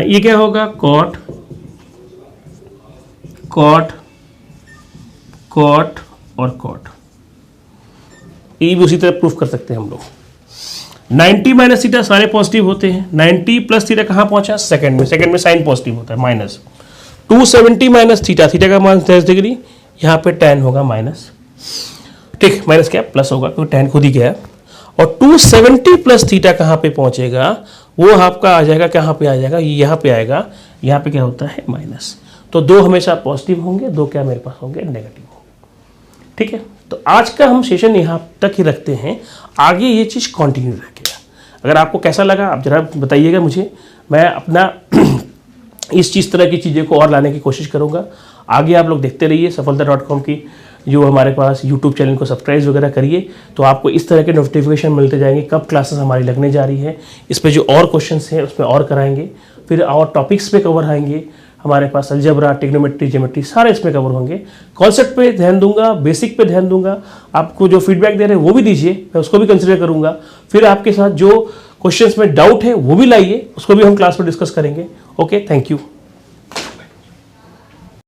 ये क्या होगा, कॉट और कॉट, ये भी उसी तरह प्रूफ कर सकते हैं हम लोग। 90 माइनस थीटा सारे पॉजिटिव होते हैं, 90 प्लस थीटा कहाँ पहुंचा, सेकंड में साइन पॉजिटिव होता है माइनस। 270 माइनस थीटा, थीटा का मान 10 डिग्री, यहाँ पे tan होगा माइनस, ठीक, माइनस क्या प्लस होगा क्योंकि tan खुद ही गया, और 270 प्लस थीटा कहाँ पे पहुंचेगा, वो आपका आ जाएगा, कहाँ पे आ जाएगा, यहाँ पे आएगा, यहाँ पे क्या होता है, माइनस। तो 2 हमेशा पॉजिटिव होंगे, 2 क्या मेरे पास होंगे, नेगेटिव होंगे। ठीक है, तो आज का हम सेशन यहाँ तक ही रखते हैं, आगे ये चीज़ कंटिन्यू रहेगा। अगर आपको कैसा लगा आप जरा बताइएगा मुझे, मैं अपना इस चीज़ तरह की चीज़ें को और लाने की कोशिश करूँगा। आगे आप लोग देखते रहिए सफलता.com की जो हमारे पास यूट्यूब चैनल को सब्सक्राइब वगैरह करिए, तो आपको इस तरह के नोटिफिकेशन मिलते जाएंगे कब क्लासेस हमारी लगने जा रही है, इस पे जो और क्वेश्चंस हैं उसमें और कराएंगे, फिर और टॉपिक्स पे कवर आएंगे, हमारे पास अलजेब्रा, ट्रिग्नोमेट्री, ज्योमेट्री सारे इसमें कवर होंगे। कॉन्सेप्ट पे ध्यान दूंगा, बेसिक पे ध्यान दूंगा, आपको जो फीडबैक दे रहे हैं वो भी दीजिए, मैं उसको भी कंसिडर करूंगा। फिर आपके साथ जो क्वेश्चंस में डाउट है वो भी लाइए, उसको भी हम क्लास में डिस्कस करेंगे। Okay, thank you.